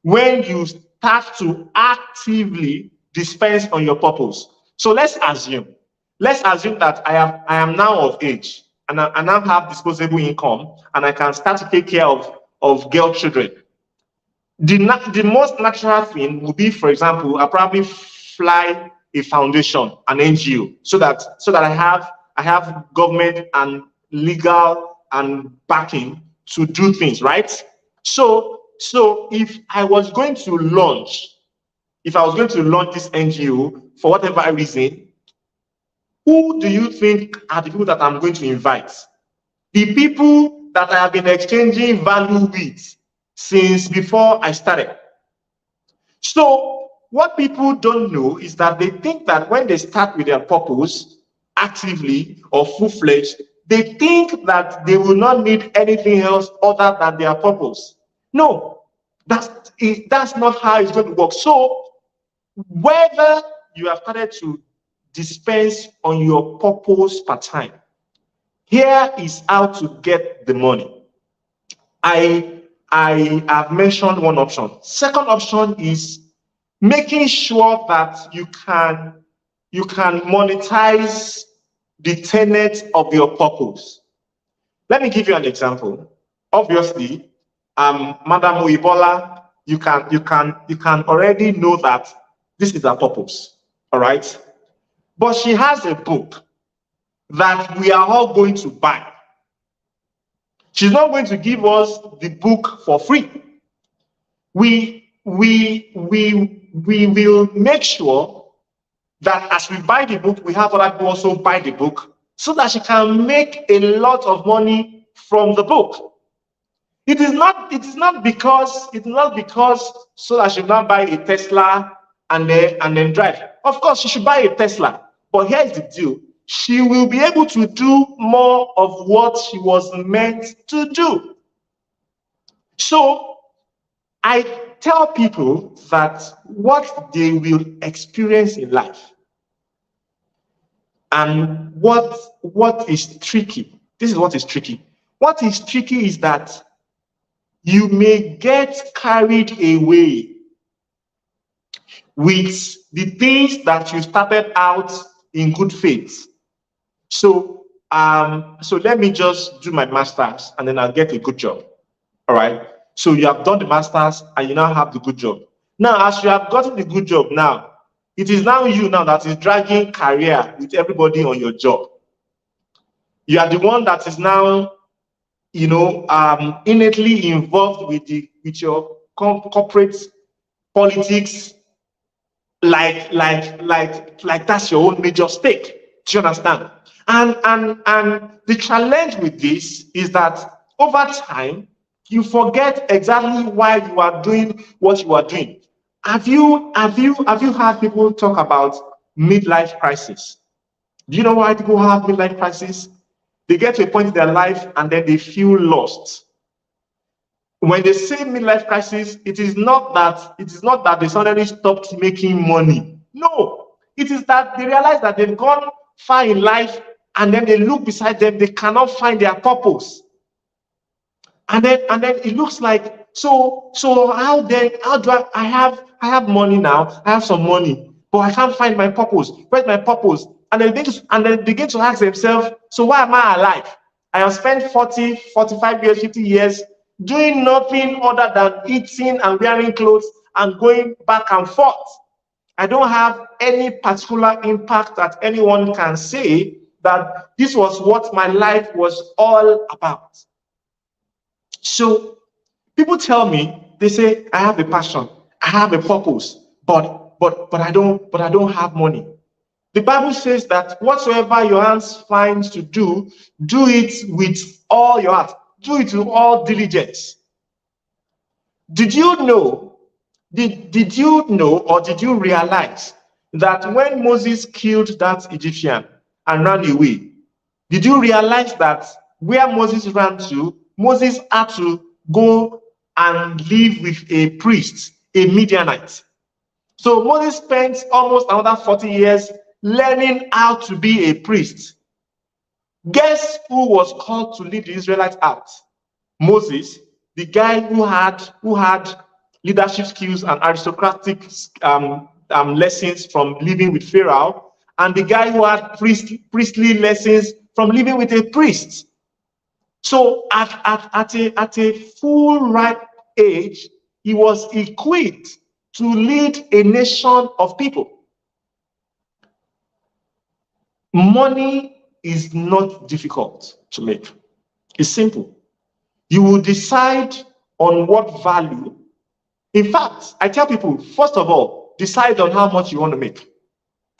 when you start to actively dispense on your purpose. So let's assume that I am now of age, and I now have disposable income, and I can start to take care of girl children. The most natural thing would be, for example, I probably fly a foundation, an NGO, so that I have government and legal and backing to do things, right? So if I was going to launch this NGO for whatever reason, who do you think are the people that I'm going to invite? The people that I have been exchanging value with since before I started. So what people don't know is that they think that when they start with their purpose actively or full-fledged, they think that they will not need anything else other than their purpose. No, that's not how it's going to work. So whether you have started to dispense on your purpose part time, here is how to get the money. I have mentioned one option. Second option is making sure that you can monetize the tenet of your purpose. Let me give you an example. Obviously, Madam Oibola, you can already know that this is her purpose. All right. But she has a book that we are all going to buy. She's not going to give us the book for free. We will make sure that as we buy the book, we have other people also buy the book so that she can make a lot of money from the book. It is not because so that she will not buy a Tesla and then drive. Of course, she should buy a Tesla. But here's the deal. She will be able to do more of what she was meant to do. So I tell people that what they will experience in life and what is tricky. This is what is tricky. What is tricky is that you may get carried away with the things that you started out in good faith. So let me just do my master's and then I'll get a good job. All right. So you have done the master's and you now have the good job. Now, as you have gotten the good job now, it is now you now that is dragging career with everybody on your job. You are the one that is now, innately involved with your corporate politics, like that's your own major stake. Do you understand? And the challenge with this is that over time, you forget exactly why you are doing what you are doing. Have you heard people talk about midlife crisis? Do you know why people have midlife crisis? They get to a point in their life and then they feel lost. When they say midlife crisis, it is not that they suddenly stopped making money. No, it is that they realize that they've gone far in life and then they look beside them, they cannot find their purpose. And then it looks like, so how do I have money now, I have some money, but I can't find my purpose. Where's my purpose? And then begin to ask themselves, so why am I alive? I have spent 40, 45 years, 50 years doing nothing other than eating and wearing clothes and going back and forth. I don't have any particular impact that anyone can say that this was what my life was all about. So people tell me, they say, I have a passion, I have a purpose, but I don't have money. The Bible says that whatsoever your hands finds to do it with all your heart, do it with all diligence. Did you know, did you know or did you realize that when Moses killed that Egyptian and ran away, did you realize that where Moses ran to, Moses had to go and live with a priest, a Midianite? So Moses spent almost another 40 years learning how to be a priest. Guess who was called to lead the Israelites out? Moses, the guy who had leadership skills and aristocratic lessons from living with Pharaoh, and the guy who had priestly lessons from living with a priest. So at a full ripe age, he was equipped to lead a nation of people. Money is not difficult to make. It's simple. You will decide on what value. In fact, I tell people, first of all, decide on how much you want to make.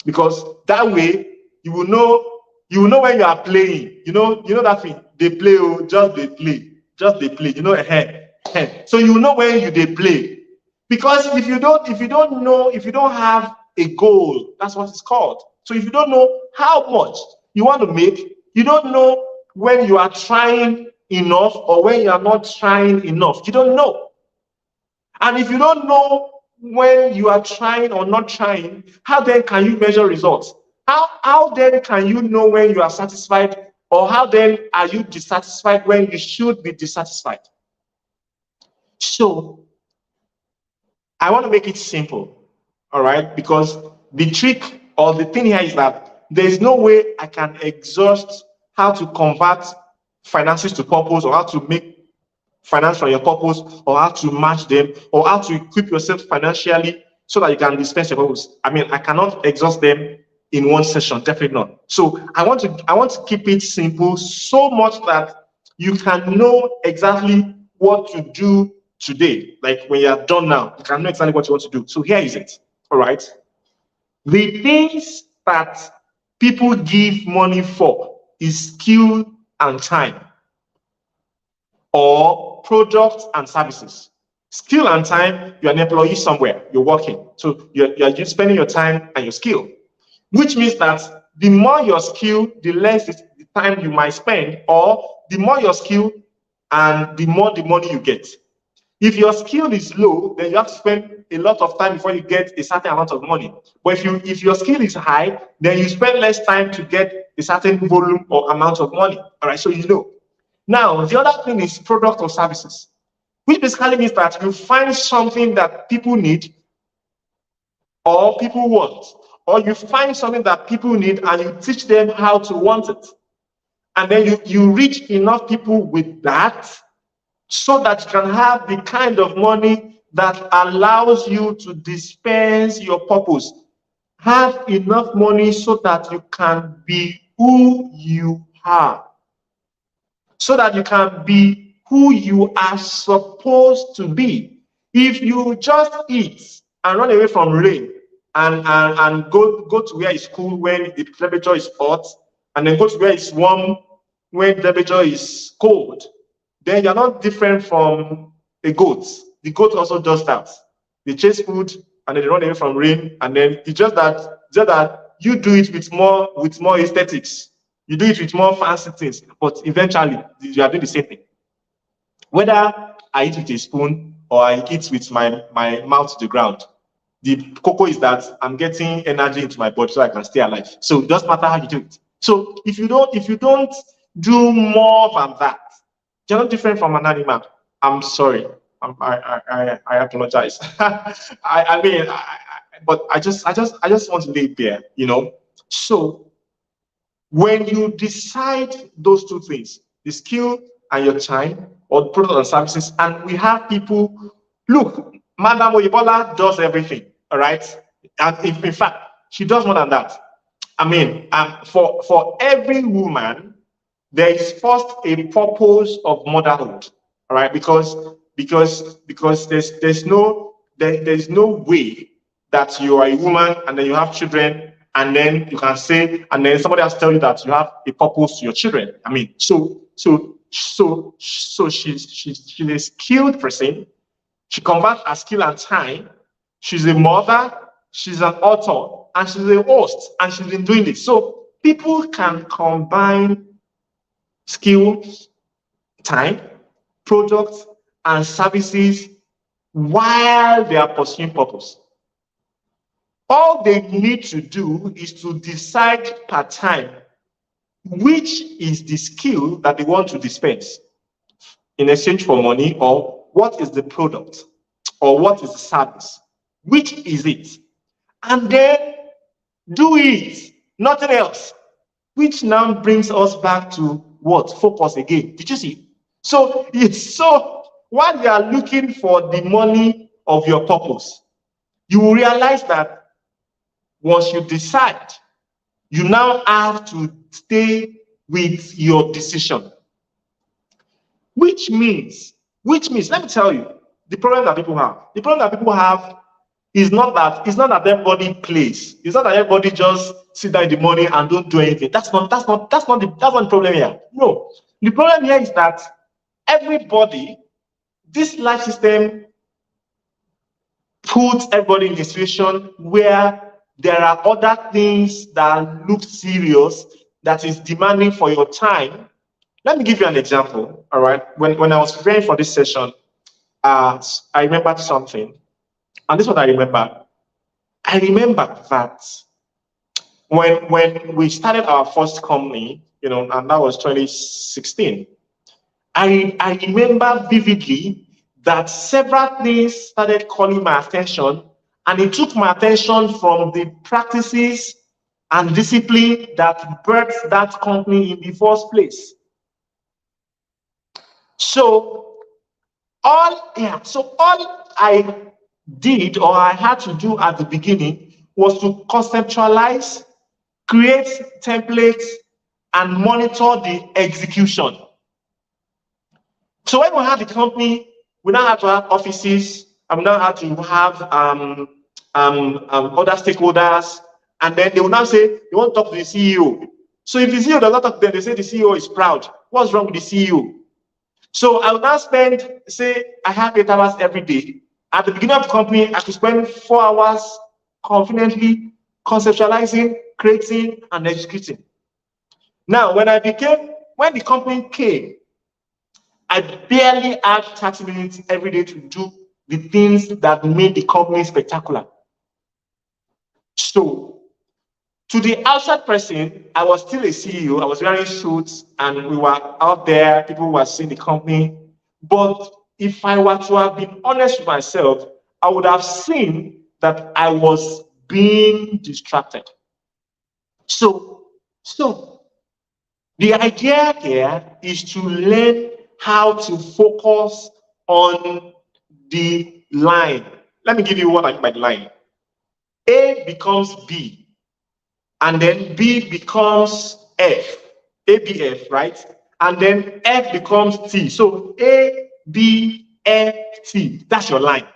Because that way you will know when you are playing. You know that thing. They play, oh, just they play. Just they play. So you know when they play. Because if you don't know, if you don't have a goal, that's what it's called. So if you don't know how much you want to make, you don't know when you are trying enough or when you are not trying enough. You don't know. And if you don't know when you are trying or not trying, how then can you measure results? How then can you know when you are satisfied, or how then are you dissatisfied when you should be dissatisfied? So I want to make it simple, all right? Because the trick or the thing here is that there is no way I can exhaust how to convert finances to purpose, or how to make finance from your purpose, or how to match them, or how to equip yourself financially so that you can dispense your purpose. I mean, I cannot exhaust them in one session, definitely not. So I want to keep it simple so much that you can know exactly what to do today. Like when you are done now, you can know exactly what you want to do. So here is it. All right. The things that people give money for is skill and time, or products and services. Skill and time, you're an employee somewhere, you're working. So you're just spending your time and your skill, which means that the more your skill, the less is the time you might spend, or the more your skill and the more the money you get. If your skill is low, then you have to spend a lot of time before you get a certain amount of money. But if your skill is high, then you spend less time to get a certain volume or amount of money. All right, so you know. Now, the other thing is product or services, which basically means that you find something that people need or people want, or you find something that people need and you teach them how to want it. And then you reach enough people with that so that you can have the kind of money that allows you to dispense your purpose. Have enough money so that you can be who you are, so that you can be who you are supposed to be. If you just eat and run away from rain, and go to where it's cool when the temperature is hot, and then go to where it's warm when the temperature is cold, then you're not different from a goat. The goat also does that. They chase food and then they run away from rain, and then it's just that you do it with more aesthetics. You do it with more fancy things, but eventually you are doing the same thing. Whether I eat with a spoon or I eat with my mouth to the ground, the cocoa is that I'm getting energy into my body so I can stay alive. So it doesn't matter how you do it. So if you don't do more than that, you're not different from an animal. I'm sorry. I apologize. I mean, but I just want to lay it bare. So when you decide those two things, the skill and your time, or product and services, and we have people. Look, Madam Oyibola does everything, all right? And in fact, she does more than that. I mean, for every woman, there is first a purpose of motherhood, all right? Because there's no way that you are a woman and then you have children and then you can say and then somebody else tell you that you have a purpose to your children. I mean, so she's a skilled person. She converts her skill and time. She's a mother, she's an author, and she's a host, and she's been doing this. So people can combine skills, time, products, and services while they are pursuing purpose. All they need to do is to decide per time which is the skill that they want to dispense in exchange for money, or what is the product, or what is the service, which is it, and then do it, nothing else, which now brings us back to what? Focus again. Did you see? So while you are looking for the money of your purpose, you will realize that once you decide, you now have to stay with your decision. Which means, let me tell you, the problem that people have. The problem that people have is not that everybody plays. It's not that everybody just sit down in the morning and don't do anything. That's not the problem here. No. The problem here is that everybody, this life system puts everybody in a situation where there are other things that look serious that is demanding for your time. Let me give you an example. All right. When I was preparing for this session, I remembered something. And this is what I remember. I remember that when we started our first company, and that was 2016, I remember vividly that several things started calling my attention, and it took my attention from the practices and discipline that birthed that company in the first place. So all I did, or I had to do at the beginning, was to conceptualize, create templates, and monitor the execution. So when we had the company, we now had to have offices, and we now had to have other stakeholders, and then they will now say they want to talk to the CEO. So if the CEO does not talk to them, they say the CEO is proud. What's wrong with the CEO? So I will now spend, say, I have 8 hours every day. At the beginning of the company, I could spend 4 hours confidently conceptualizing, creating, and executing. Now, when the company came, I barely had 30 minutes every day to do the things that made the company spectacular. So, to the outside person, I was still a CEO. I was wearing suits, and we were out there. People were seeing the company. But if I were to have been honest with myself, I would have seen that I was being distracted. So the idea here is to learn how to focus on the line. Let me give you what I mean by the line. A becomes B, and then B becomes F, ABF, right? And then F becomes T. So A, B, F, T. That's your line.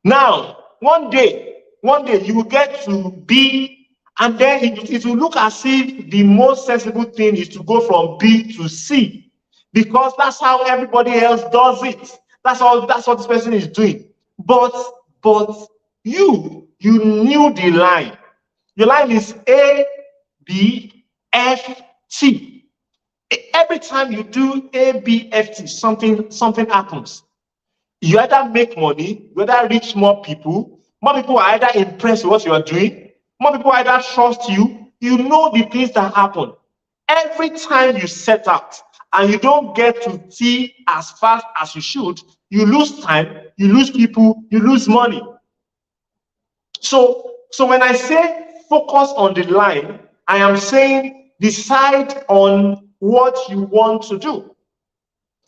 Now, one day you will get to B, and then it will look as if the most sensible thing is to go from B to C, because that's how everybody else does it. That's what this person is doing. But you knew the line. Your line is A, B, F, T. Every time you do A, B, F, T, something happens. You either make money, you either reach more people are either impressed with what you are doing, more people either trust you. You know the things that happen. Every time you set out and you don't get to T as fast as you should, you lose time, you lose people, you lose money. So when I say focus on the line, I am saying decide on what you want to do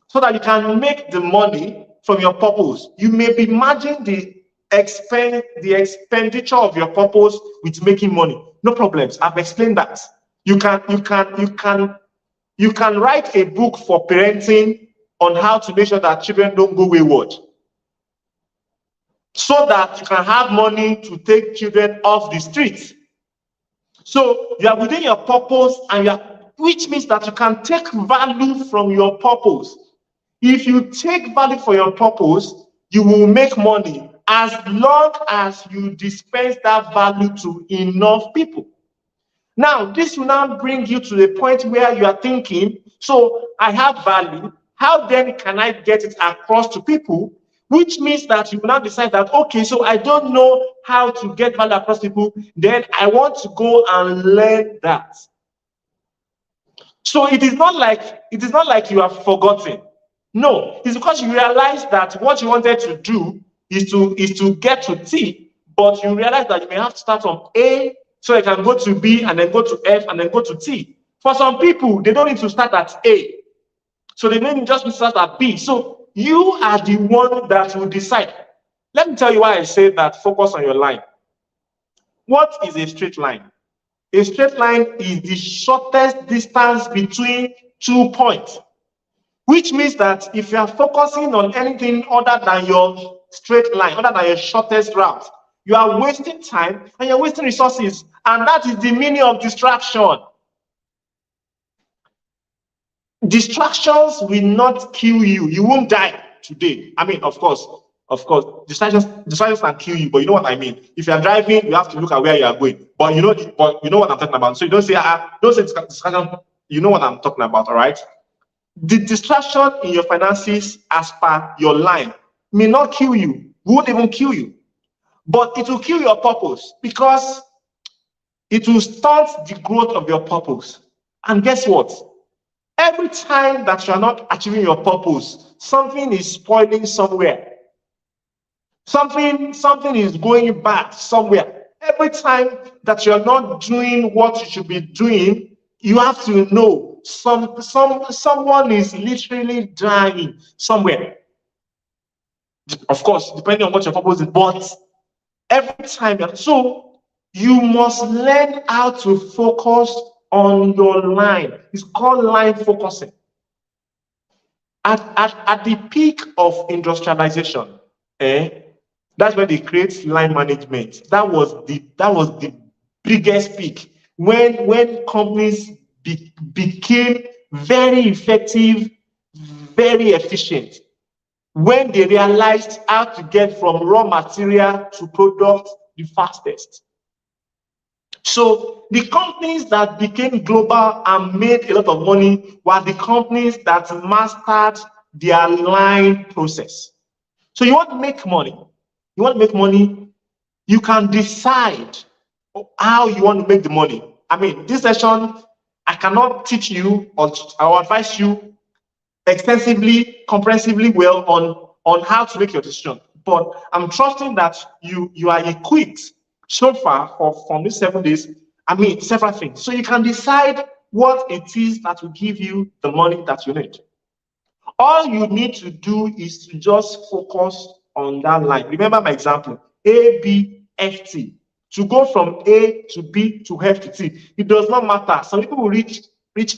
so that you can make the money from your purpose. You may be merging the expenditure of your purpose with making money. No problems. I've explained that. You can write a book for parenting on how to make sure that children don't go wayward, so that you can have money to take children off the streets. So you are within your purpose, which means that you can take value from your purpose. If you take value for your purpose, you will make money as long as you dispense that value to enough people. Now, this will now bring you to the point where you are thinking, so I have value, how then can I get it across to people? Which means that you will now decide that, okay, so I don't know how to get value across people, then I want to go and learn that. So it is not like you have forgotten. No, it's because you realize that what you wanted to do is to get to T, but you realize that you may have to start from A so you can go to B and then go to F and then go to T. For some people, they don't need to start at A. So they may just need to start at B. So you are the one that will decide. Let me tell you why I say that focus on your line. What is a straight line? A straight line is the shortest distance between 2 points, which means that if you are focusing on anything other than your straight line, other than your shortest route, you are wasting time and you're wasting resources. And that is the meaning of distraction. Distractions will not kill you. You won't die today. I mean, of course, distractions can kill you, but you know what I mean. If you are driving, you have to look at where you are going. But you know what I'm talking about. So you don't say distraction. You know what I'm talking about, all right? The distraction in your finances, as per your line, may not kill you. Won't even kill you, but it will kill your purpose because it will stunt the growth of your purpose. And guess what? Every time that you are not achieving your purpose, something is spoiling somewhere. Something is going bad somewhere. Every time that you are not doing what you should be doing, you have to know someone is literally dying somewhere. Of course, depending on what your purpose is, but every time, so you must learn how to focus on your line. It's called line focusing. At the peak of industrialization, that's when they create line management. That was the biggest peak when companies became very effective, very efficient. When they realized how to get from raw material to product the fastest. So the companies that became global and made a lot of money were the companies that mastered their line process. So you want to make money. You can decide how you want to make the money. I mean, this session, I cannot teach you or advise you extensively, comprehensively well on how to make your decision. But I'm trusting that you are equipped so far from these 7 days. I mean, several things. So you can decide what it is that will give you the money that you need. All you need to do is to just focus on that line. Remember my example, A, B, F, T. To go from A to B to F to T, it does not matter. Some people will reach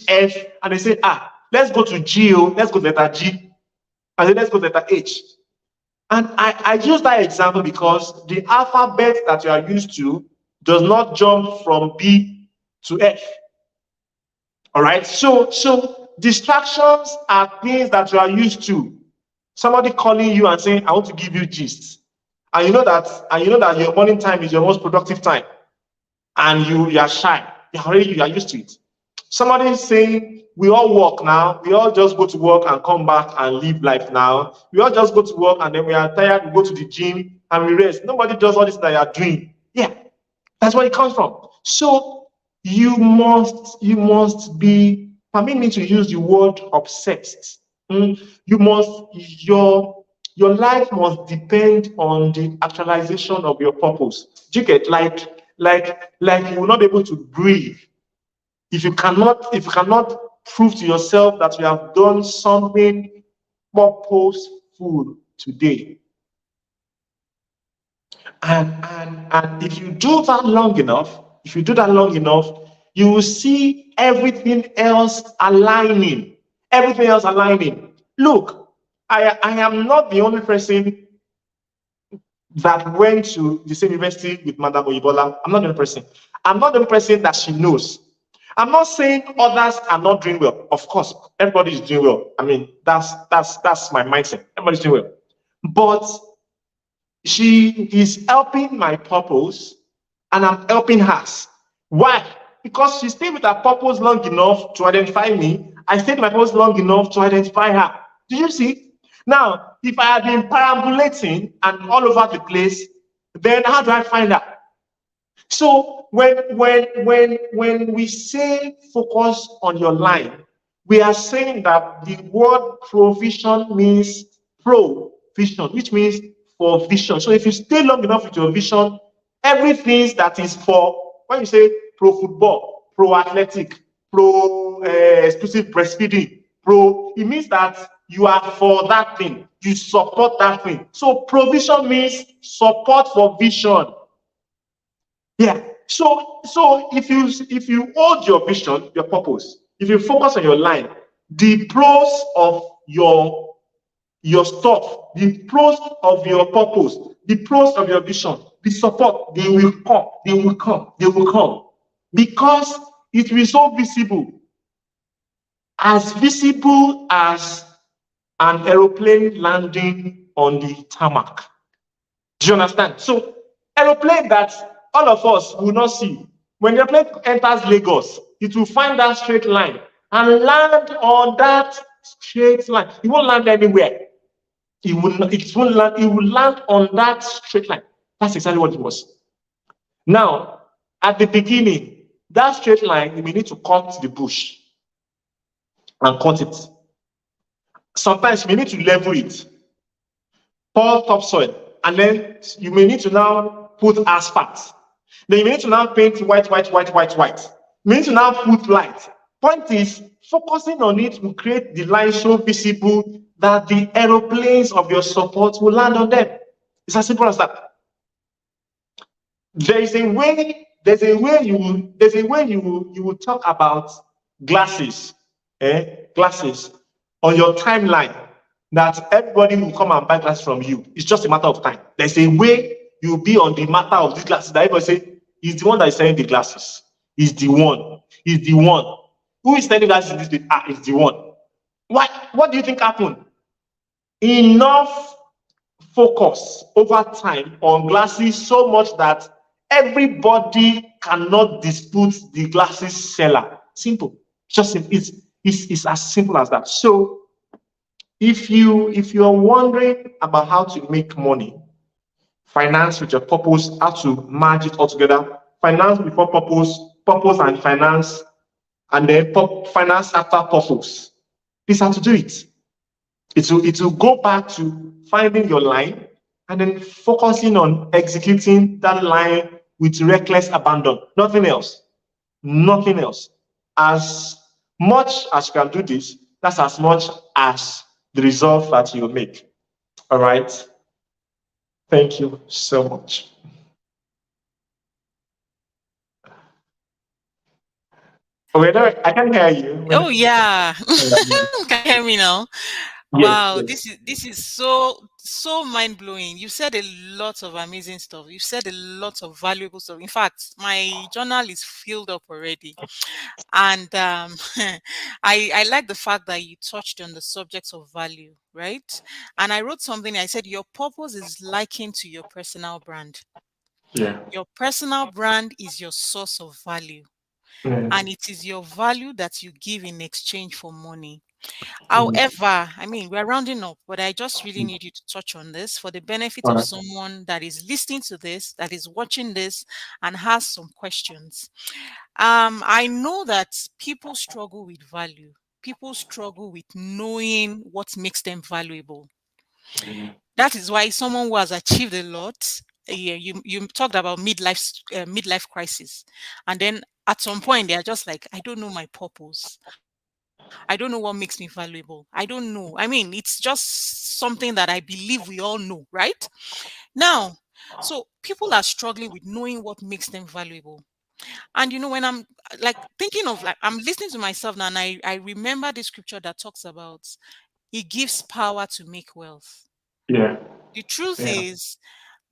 F and they say, let's go to G, let's go to letter G. And then let's go to letter H. And I use that example because the alphabet that you are used to does not jump from B to F. All right? So distractions are things that you are used to. Somebody calling you and saying, I want to give you gist. And you know that your morning time is your most productive time. And you are shy. You are used to it. Somebody is saying, we all work now. We all just go to work and come back and live life now. We all just go to work and then we are tired. We go to the gym and we rest. Nobody does all this that you are doing. Yeah, that's where it comes from. So you must be, permit me to use the word obsessed. Your life must depend on the actualization of your purpose. Do you get like you will not be able to breathe if you cannot prove to yourself that you have done something purposeful today. And if you do that long enough, if you do that long enough, you will see everything else aligning. Everything else aligning. Look, I am not the only person that went to the same university with Madam Oyibola. I'm not the only person. I'm not the only person that she knows. I'm not saying others are not doing well. Of course, everybody is doing well. I mean, that's my mindset. Everybody's doing well. But she is helping my purpose and I'm helping hers. Why? Because she stayed with her purpose long enough to identify me. I stayed with my purpose long enough to identify her. Do you see? Now, if I had been perambulating and all over the place, then how do I find her? So when we say focus on your line, we are saying that the word provision means provision, which means for vision. So if you stay long enough with your vision, everything that is for, when you say pro football, pro athletic, pro exclusive breastfeeding, pro, it means that you are for that thing, you support that thing. So provision means support for vision. Yeah. So if you hold your vision, your purpose, if you focus on your line, the pros of your stuff, the pros of your purpose, the pros of your vision, the support, they will come, they will come, they will come. Because it will be so visible as an aeroplane landing on the tarmac. Do you understand? So, aeroplane that all of us will not see. When the airplane enters Lagos, it will find that straight line and land on that straight line. It won't land anywhere. It will not, it won't land, it will land on that straight line. That's exactly what it was. Now, at the beginning, that straight line, you may need to cut the bush and cut it. Sometimes you may need to level it, pour topsoil, and then you may need to now put asphalt. Then you may need to now paint white, white, white, white, white. You may need to now put light. Point is, focusing on it will create the line so visible that the aeroplanes of your support will land on them. It's as simple as that. There's a way you will talk about glasses, glasses on your timeline that everybody will come and buy glasses from you. It's just a matter of time. There's a way you'll be on the matter of these glasses that everybody say, he's the one that is selling the glasses. He's the one. He's the one. Who is selling glasses this day? Ah, it's the one. What do you think happened? Enough focus over time on glasses so much that everybody cannot dispute the glasses seller. Simple. Just it's as simple as that. So if you are wondering about how to make money, finance with your purpose, how to merge it all together, finance before purpose, purpose and finance, and then finance after purpose. This is how to do it. It will go back to finding your line and then focusing on executing that line with reckless abandon. Nothing else. Nothing else. As much as you can do this, that's as much as the result that you make. All right. Thank you so much. Okay, no, I can hear you. Oh yeah. Can you hear me now? Yes, Wow, yes. this is so mind blowing. You've said a lot of amazing stuff. You've said a lot of valuable stuff. In fact, my journal is filled up already. And I like the fact that you touched on the subject of value, right? And I wrote something. I said your purpose is likened to your personal brand. Yeah. Your personal brand is your source of value, Mm, and it is your value that you give in exchange for money. mm, However, I mean, we're rounding up, but I just really mm. need you to touch on this for the benefit All of right. someone that is listening to this, that is watching this, and has some questions. I know that people struggle with value. People struggle with knowing what makes them valuable. Mm, That is why someone who has achieved a lot, yeah, you talked about midlife crisis, and then at some point they are just like, I don't know my purpose. I don't know what makes me valuable. I don't know. I mean, it's just something that I believe we all know, right? Now, so people are struggling with knowing what makes them valuable. And when I'm like thinking of, like, I'm listening to myself now, and I remember the scripture that talks about he gives power to make wealth. Yeah. The truth Yeah. is,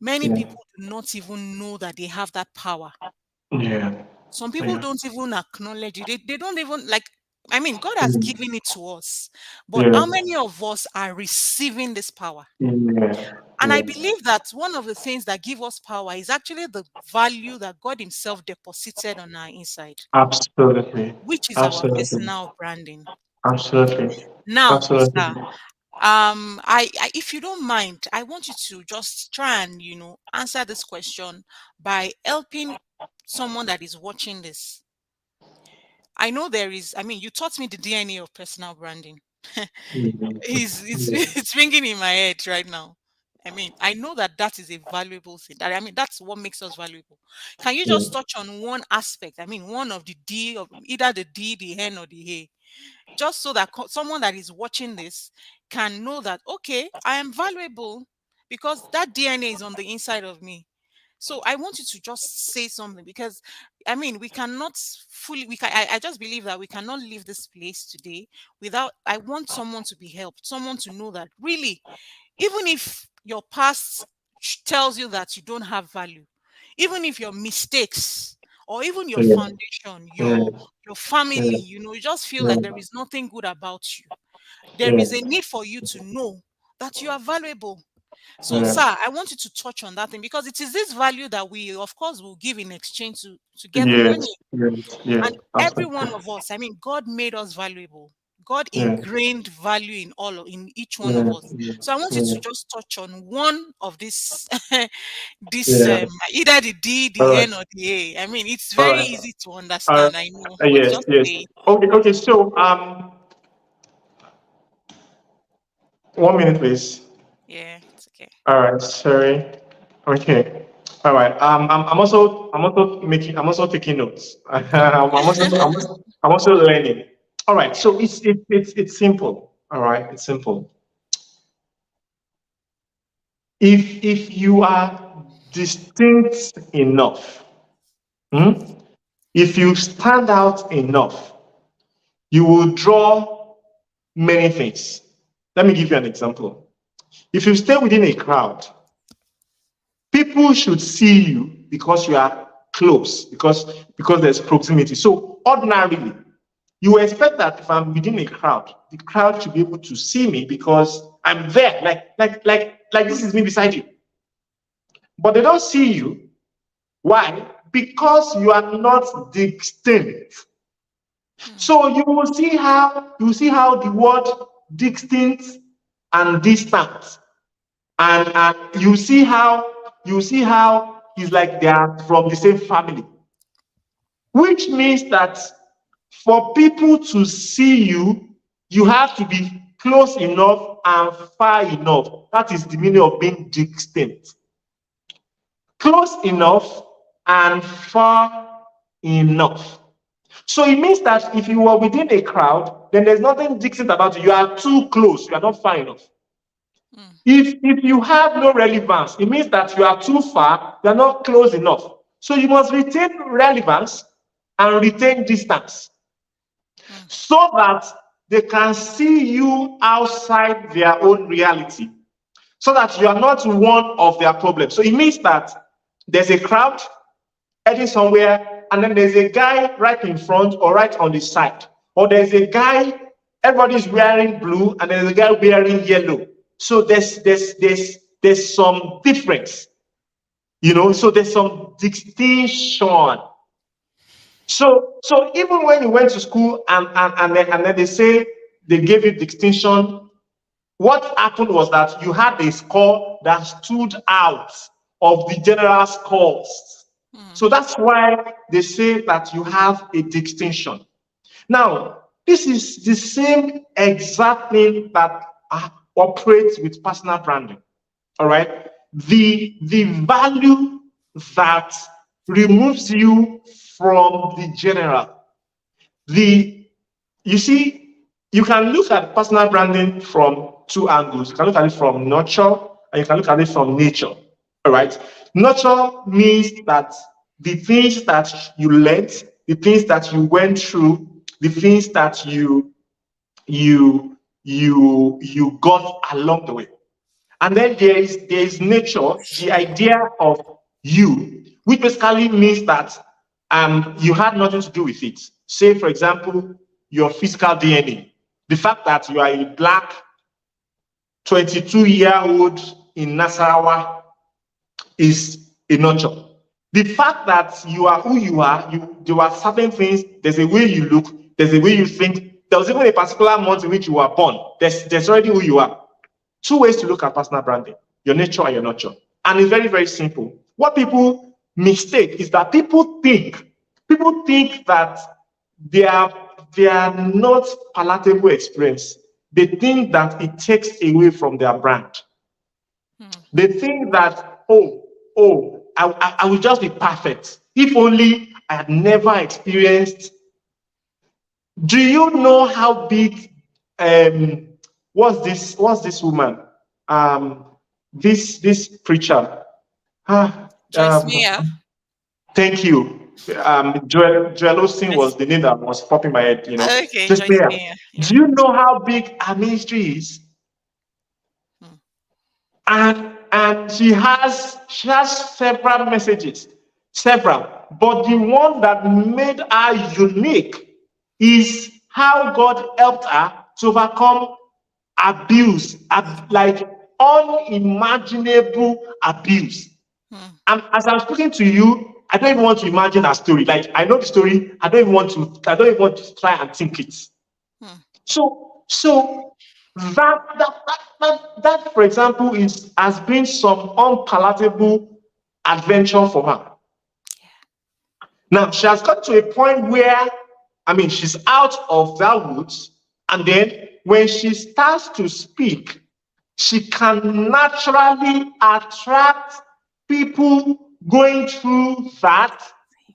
many Yeah. people do not even know that they have that power. Yeah. Some people Yeah. don't even acknowledge it. They don't even like, I mean, God has Mm. given it to us, but Yeah. how many of us are receiving this power? Yeah. And I Yeah. believe that one of the things that give us power is actually the value that God Himself deposited on our inside, Absolutely. which is our Absolutely. personal branding. Absolutely. Now, sir, Absolutely. if you don't mind, I want you to just try and answer this question by helping someone that is watching this. I know there is. I mean, you taught me the DNA of personal branding. Mhm. It's Yeah. it's ringing in my head right now. I mean, I know that that is a valuable thing. I mean, that's what makes us valuable. Can you Yeah. just touch on one aspect? I mean, one of the D, of either the D, the N, or the A, just so that someone that is watching this can know that, okay, I am valuable because that DNA is on the inside of me. So I want you to just say something, because I mean, we cannot fully, I just believe that we cannot leave this place today without, I want someone to be helped, someone to know that really, even if your past tells you that you don't have value, even if your mistakes, or even your Yeah. foundation, Yeah. your family, Yeah. you just feel Yeah. like there is nothing good about you, there Yeah. is a need for you to know that you are valuable. So, Yeah. sir, I want you to touch on that thing, because it is this value that we, of course, will give in exchange to get the Yes. money. Yes. Yes. And every one Absolutely. of us, I mean, God made us valuable. God Yeah. ingrained value in each one of Yeah. us. Yeah. So I want you Yeah. to just touch on one of this, this Yeah. either the D, All the right. N, or the A. I mean, it's All very right. easy to All right. understand, I know, but Yes. just Yes. say it. Okay. Okay. So 1 minute, please. Yeah, it's okay. All right. Sorry. Okay. All right. I'm also taking notes. I'm also learning. All right. So it's simple. All right. It's simple. If you are distinct enough, hmm, if you stand out enough, you will draw many things. Let me give you an example. If you stay within a crowd, people should see you because you are close, because there's proximity. So ordinarily, you expect that if I'm within a crowd, the crowd should be able to see me because I'm there, like this is me beside you. But they don't see you. Why? Because you are not distinct. Hmm, So you see how the word distinct and distant, and you see how it's like they are from the same family, which means that for people to see you, you have to be close enough and far enough. That is the meaning of being distinct. Close enough and far enough. So it means that if you are within a crowd, then there's nothing distinct about you. You are too close, you are not far enough. hmm, If you have no relevance, it means that you are too far, you are not close enough. So you must retain relevance and retain distance hmm, so that they can see you outside their own reality, so that you are not one of their problems. So it means that there's a crowd heading somewhere, and then there's a guy right in front or right on the side, or there's a guy, everybody's wearing blue, and there's a guy wearing yellow. So there's some difference, so there's some distinction. So even when you went to school and then they say they gave you distinction, what happened was that you had a score that stood out of the general scores. hmm, So that's why they say that you have a distinction. Now, this is the same exact thing that operates with personal branding. All right. The value that removes you from the general. The you see, You can look at personal branding from two angles. You can look at it from nurture and you can look at it from nature. All right. Nurture means that the things that you learned, the things that you went through, the things that you got along the way. And then there is nature, the idea of you, which basically means that you had nothing to do with it. Say, for example, your physical DNA. The fact that you are a black 22-year-old in Nasarawa is a nurture. The fact that you are who you are, there are certain things, there's a way you look, there's a way you think. There was even a particular month in which you were born. There's already who you are. Two ways to look at personal branding, your nature and your nurture. And it's very, very simple. What people mistake is that people think that they are not palatable experience. They think that it takes away from their brand. Hmm. They think that, I will just be perfect. If only I had never experienced. Do you know how big what's this woman? Um this preacher. Ah, Joyce Meyer. thank you. Joel Osteen was the name that was popping my head, Okay, Just Joyce there. Meyer. Do Yeah. you know how big her ministry is? Hmm. And she has several messages, several. But the one that made her unique is how God helped her to overcome abuse, like unimaginable abuse. Hmm. And as I'm speaking to you, I don't even want to imagine her story. Like I know the story, I don't even want to try and think it. Hmm. So that, for example, has been some unpalatable adventure for her. Now she has got to a point where, I mean, she's out of that woods, and then when she starts to speak, she can naturally attract people going through that.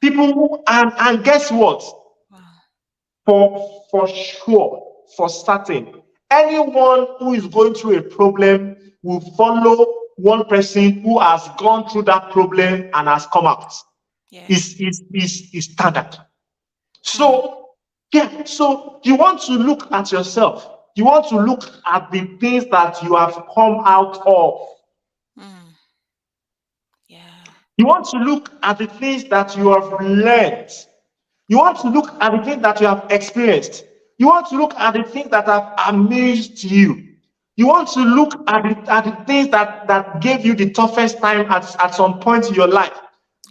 People and guess what? Wow. For sure, for certain, anyone who is going through a problem will follow one person who has gone through that problem and has come out. Yeah. Is standard. Hmm. So yeah, so you want to look at yourself. You want to look at the things that you have come out of. Hmm. Yeah. You want to look at the things that you have learned. You want to look at the things that you have experienced. You want to look at the things that have amazed you. You want to look at the things that gave you the toughest time at some point in your life.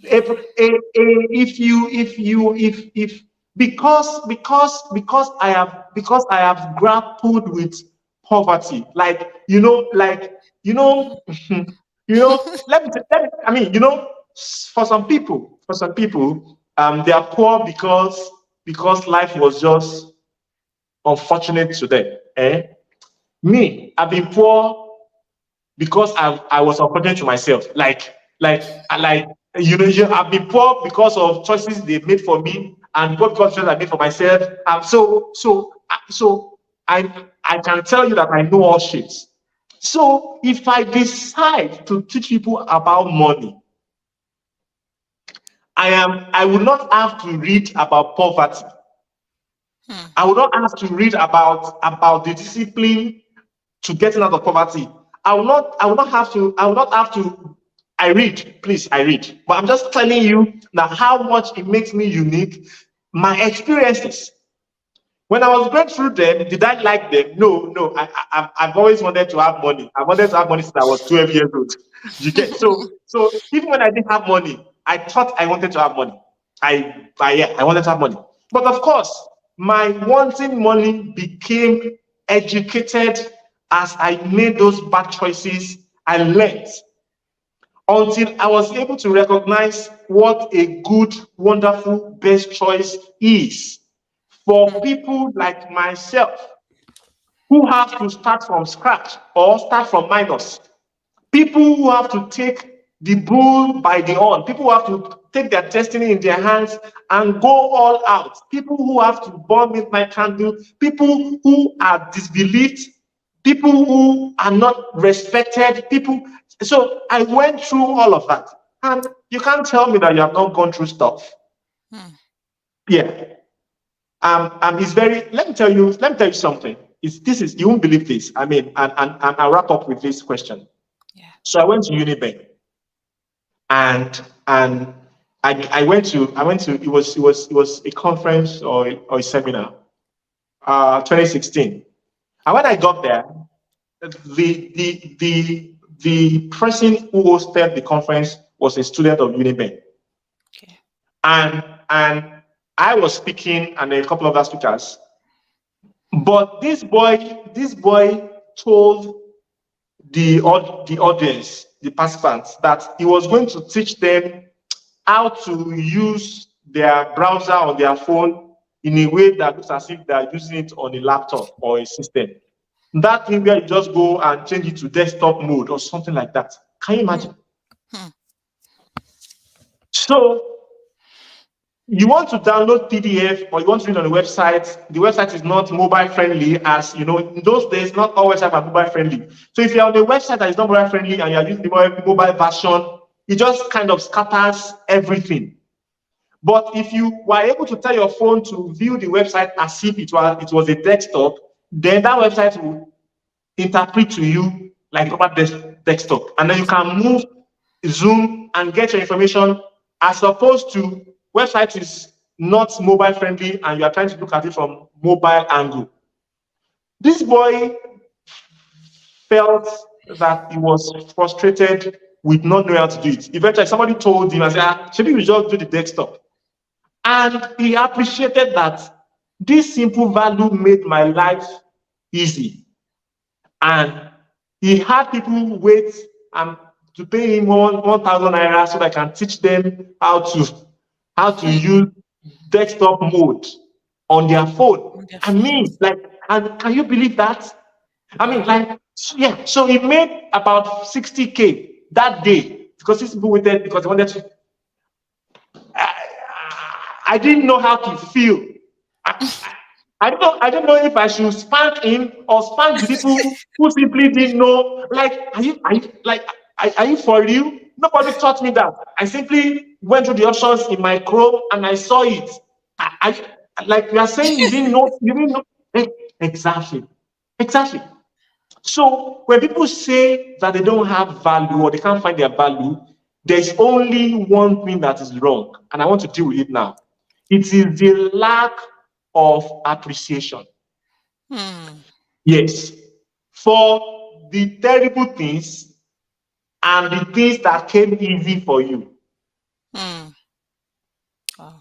If, Yeah. if because I have grappled with poverty, I mean, for some people, they are poor because life was just unfortunate to them. Me, I've been poor because I was unfortunate to myself. I've been poor because of choices they made for me, and poor because choices I made for myself. So I can tell you that I know all shit. So if I decide to teach people about money, I will not have to read about poverty. Hmm. I will not have to read about the discipline to getting out of poverty. I will not have to. I read, please, I read. But I'm just telling you now how much it makes me unique. My experiences. When I was going through them, did I like them? No, no. I've always wanted to have money. I wanted to have money since I was 12 years old. You get so even when I didn't have money, I thought I wanted to have money. I wanted to have money. But of course, my wanting money became educated as I made those bad choices. I learned until I was able to recognize what a good, wonderful, best choice is for Hmm. people like myself who have to start from scratch or start from minus. People who have to take the bull by the horn. People who have to take their destiny in their hands and go all out. People who have to burn midnight candle. People who are disbelieved. People who are not respected. People. So I went through all of that, and you can't tell me that you have not gone through stuff. Hmm. Yeah. It's very. Let me tell you something. This is you won't believe this. I mean, and I'll wrap up with this question. Yeah. So I went to Unibank, and I went to it was a conference or a seminar, 2016. And when I got there, the person who hosted the conference was a student of Unibank, Okay. and I was speaking and a couple of other speakers. But this boy told the audience, the participants, that he was going to teach them how to use their browser on their phone in a way that looks as if they're using it on a laptop or a system. That thing where you just go and change it to desktop mode or something like that. Can you Hmm. imagine? Hmm. So you want to download PDF or you want to read on the website is not mobile friendly. As you know, in those days, not all websites are mobile friendly. So if you're on a website that is not mobile friendly and you're using the mobile version, it just kind of scatters everything. But if you were able to tell your phone to view the website as if it was a desktop, then that website will interpret to you like proper desktop. And then you can move, zoom, and get your information, as opposed to website is not mobile friendly and you are trying to look at it from mobile angle. This boy felt that he was frustrated with not knowing how to do it. Eventually, somebody told him, I said, should we just do the desktop? And he appreciated that this simple value made my life easy. And he had people wait and to pay him 1,000 naira so that I can teach them how to use desktop mode on their phone. On their I mean, phones. like, and can you believe that? I mean, Wow. like, yeah. So he made about 60K that day because these people waited because they wanted to. I didn't know how to feel. I, I don't know if I should spank him or spank the people who simply didn't know. Like, are you for real? Nobody taught me that. I simply went through the options in my Chrome and I saw it. Like you are saying, you didn't know. You didn't know. Exactly, exactly. So when people say that they don't have value or they can't find their value, there's only one thing that is wrong, and I want to deal with it now. It is the lack of appreciation. Hmm. Yes, for the terrible things and the things that came easy for you. Hmm. Wow.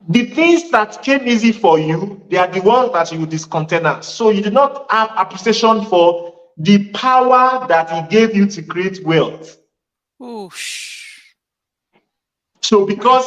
The things that came easy for you, they are the ones that you discontent. So you do not have appreciation for the power that he gave you to create wealth. Oosh. So because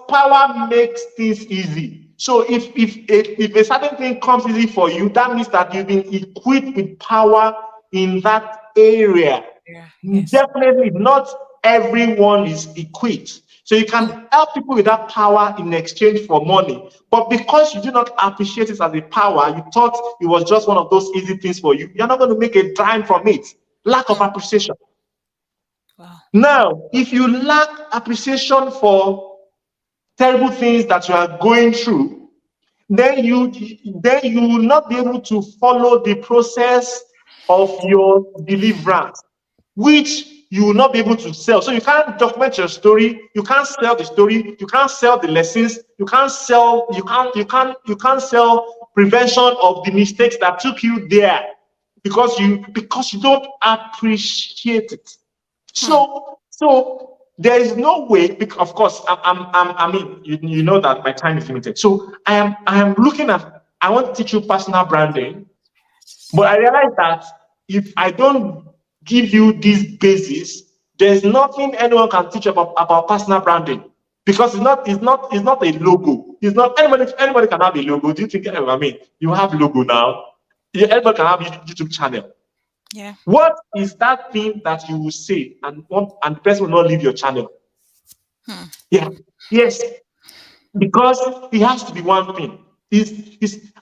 power makes things easy. So if a certain thing comes easy for you, that means that you've been equipped with power in that area. Yeah. Yes. Definitely not everyone is equipped. So you Hmm. can help people with that power in exchange for money. But because you do not appreciate it as a power, you thought it was just one of those easy things for you, you're not going to make a dime from it. Lack of Hmm. appreciation. Wow. Now, if you lack appreciation for terrible things that you are going through, then you will not be able to follow the process of your deliverance, which you will not be able to sell. So you can't document your story, you can't sell the story, you can't sell the lessons, you can't sell prevention of the mistakes that took you there because you don't appreciate it. Hmm. So there is no way. Because of course, I mean, you know that my time is limited. So I am looking at. I want to teach you personal branding, but I realize that if I don't give you these bases, there's nothing anyone can teach about personal branding because it's not a logo. It's not anybody can have a logo. Do you think? I mean, you have logo now. Yeah, everybody can have a YouTube channel. Yeah. What is that thing that you will say and the person will not leave your channel? Hmm. Yeah. Yes. Because it has to be one thing.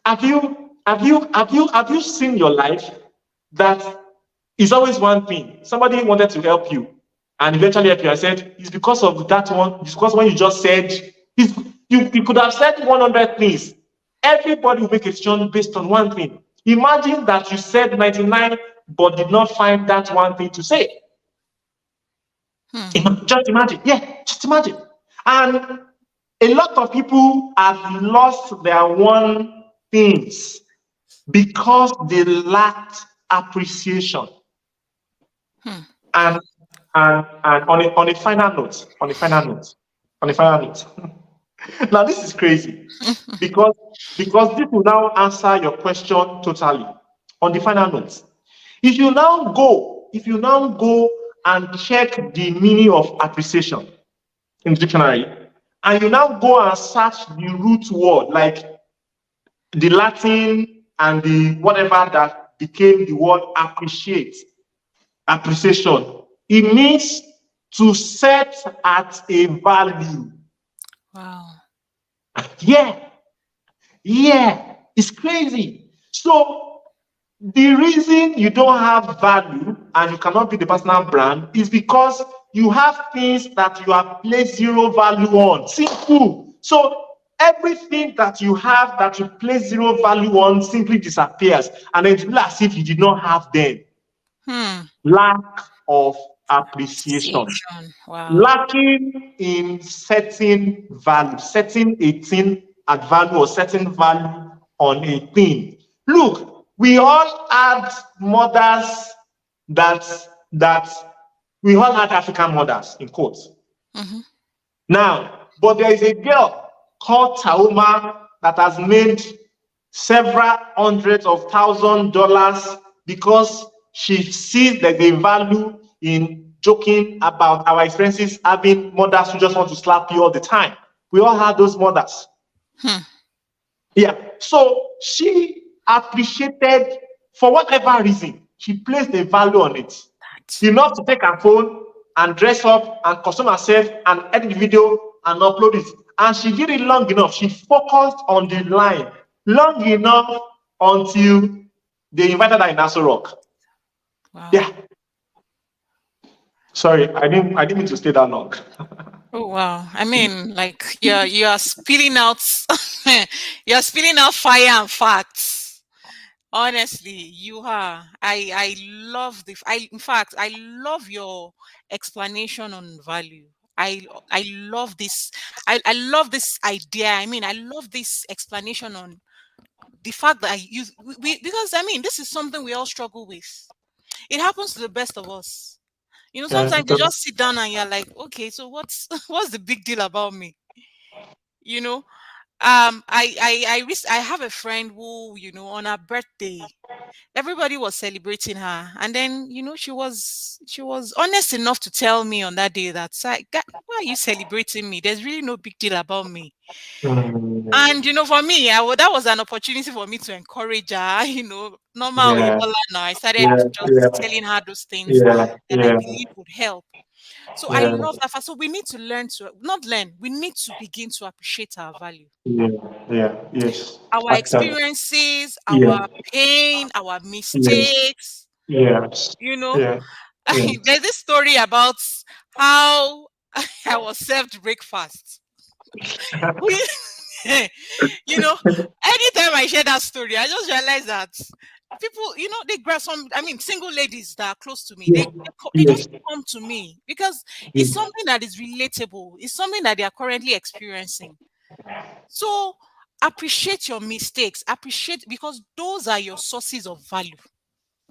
Have you seen your life that is always one thing? Somebody wanted to help you and eventually help you. I said, it's because of that one, it's because when you just said you could have said 100 things. Everybody will make a decision based on one thing. Imagine that you said 99 but did not find that one thing to say. Hmm. Just imagine. Yeah, just imagine. And a lot of people have lost their one things because they lacked appreciation. Hmm. And and on a final note, on a final note. Now this is crazy because this will now answer your question totally. On the final note, if you now go and check the meaning of appreciation in the dictionary, and you now go and search the root word, like the Latin and the whatever that became the word appreciate, appreciation, it means to set at a value. Wow. Yeah, yeah, it's crazy. So the reason you don't have value and you cannot be the personal brand is because you have things that you have placed zero value on. Simple. So everything that you have that you place zero value on simply disappears, and then it's as if you did not have them. Hmm. Lack of appreciation. Appreciation. Wow. Lacking in setting value, setting a thing at value or setting value on a thing. Look, we all had mothers that that we all had African mothers in quotes. Mm-hmm. Now, but there is a girl called Taoma that has made several hundreds of $1,000s because she sees that the value in joking about our experiences having mothers who just want to slap you all the time. We all had those mothers. Hmm. Yeah. So she appreciated, for whatever reason, she placed a value on it. That. Enough to take her phone and dress up and costume herself and edit the video and upload it. And she did it long enough. She focused on the line long enough until they invited her in Aso Rock. Wow. Yeah. Sorry, I didn't mean to stay that long. Oh wow. I mean, like you're spilling out you're spilling out fire and facts. Honestly, you are. I love I in fact I love your explanation on value. I love this. I love this idea. I mean, I love this explanation on the fact that I use because I mean this is something we all struggle with. It happens to the best of us. You know, Yeah, sometimes it you does. just sit down and you're like, okay, so what's what's the big deal about me? You know, I have a friend who, you know, on her birthday, everybody was celebrating her, and then you know she was honest enough to tell me on that day that, why are you celebrating me? There's really no big deal about me. Mm, And you know, for me, that was an opportunity for me to encourage her. You know, normal yeah, Oyebola now. I started yeah, just yeah, telling her those things yeah, that I yeah, believe would help. So I yeah, love that fact. So we need to learn to not learn. We need to begin to appreciate our value, yeah, yeah, yes. our Actually, experiences, yeah, our pain, our yes, mistakes. yes, You know, yeah, yeah. there's this story about how I was served breakfast. We, you know, anytime I share that story, I just realize that people, you know, they grab some. I mean, single ladies that are close to me, Yeah, they yes, just come to me because it's yes, something that is relatable. It's something that they are currently experiencing. So appreciate your mistakes. Appreciate because those are your sources of value.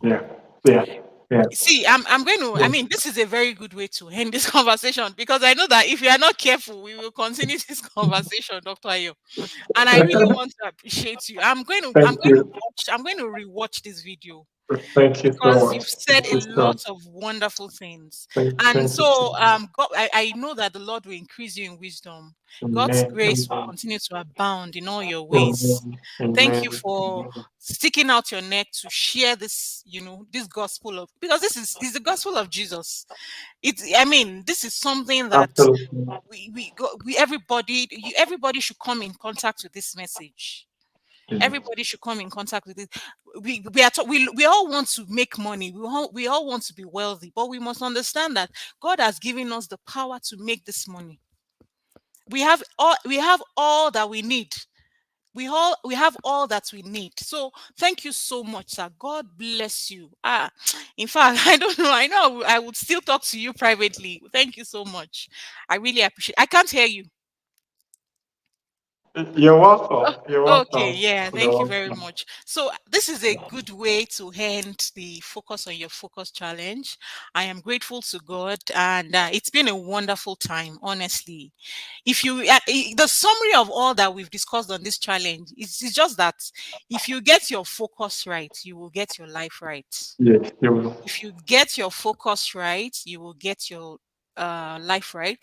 yeah, yeah, yeah. See, I'm going to. I mean, this is a very good way to end this conversation because I know that if you are not careful, we will continue this conversation, Doctor Ayo. And I really want to appreciate you. I'm going to Thank you. I'm going to rewatch this video. Thank you so because much. you've said Thank a you so lot much. of wonderful things. And Thank you so so, much. God, I know that the Lord will increase you in wisdom. God's Amen. grace will Amen. continue to abound in all your ways. Amen. Thank you Amen. for Amen. sticking out your neck to share this, this gospel of, because is the gospel of Jesus. I mean, this is something that Absolutely. everybody should come in contact with this message. Yes. Everybody should come in contact with it. We all want to make money. We all want to be wealthy, but we must understand that God has given us the power to make this money. We have all that we need. We have all that we need. So thank you so much, sir. God bless you. In fact, I don't know. I know I would still talk to you privately. Thank you so much. I really appreciate. I can't hear you. You're welcome. You're Okay, welcome. yeah, You're thank you very welcome. much. So, this is a good way to end the Focus on Your Focus challenge. I am grateful to God, and it's been a wonderful time, honestly. The summary of all that we've discussed on this challenge is just that if you get your focus right, you will get your life right. Yes, you will. If you get your focus right, you will get your life right.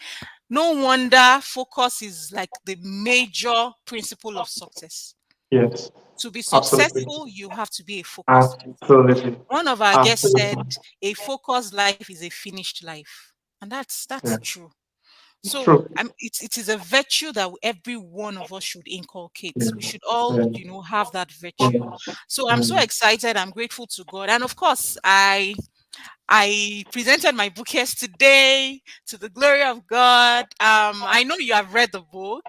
No wonder focus is like the major principle of success. Yes, To be absolutely. successful, you have to be a focused person. Absolutely. One of our guests said, Absolutely. "A focused life is a finished life," and that's Yeah. true. It's So true. it is a virtue that every one of us should inculcate. Yeah. We should all, Yeah. have that virtue. Mm. So I'm so Mm. excited. I'm grateful to God, and of course, I presented my book yesterday to the glory of God. I know you have read the book.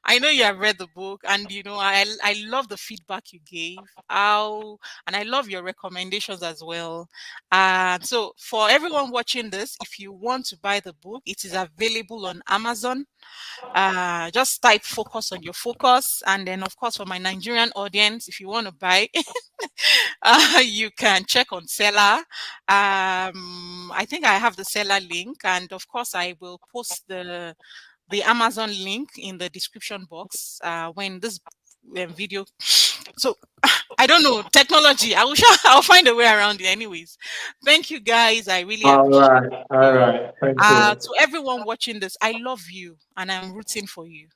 I know you have read the book, and I love the feedback you gave. And I love your recommendations as well. And so, for everyone watching this, if you want to buy the book, it is available on Amazon. Just type "focus on your focus," and then, of course, for my Nigerian audience, if you want to buy, you can check on seller. I think I have the seller link, and of course I will post the Amazon link in the description box when this video. So I don't know technology. I'll find a way around it anyways. Thank you guys. I really All appreciate right. All you. right. Thank you. To everyone watching this, I love you and I'm rooting for you.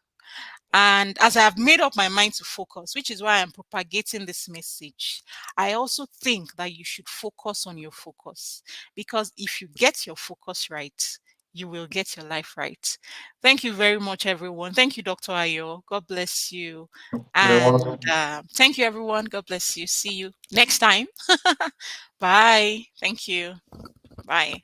And as I have made up my mind to focus, which is why I'm propagating this message, I also think that you should focus on your focus. Because if you get your focus right, you will get your life right. Thank you very much, everyone. Thank you, Dr. Ayo. God bless you. You're And welcome. thank you, everyone. God bless you. See you next time. Bye. Thank you. Bye.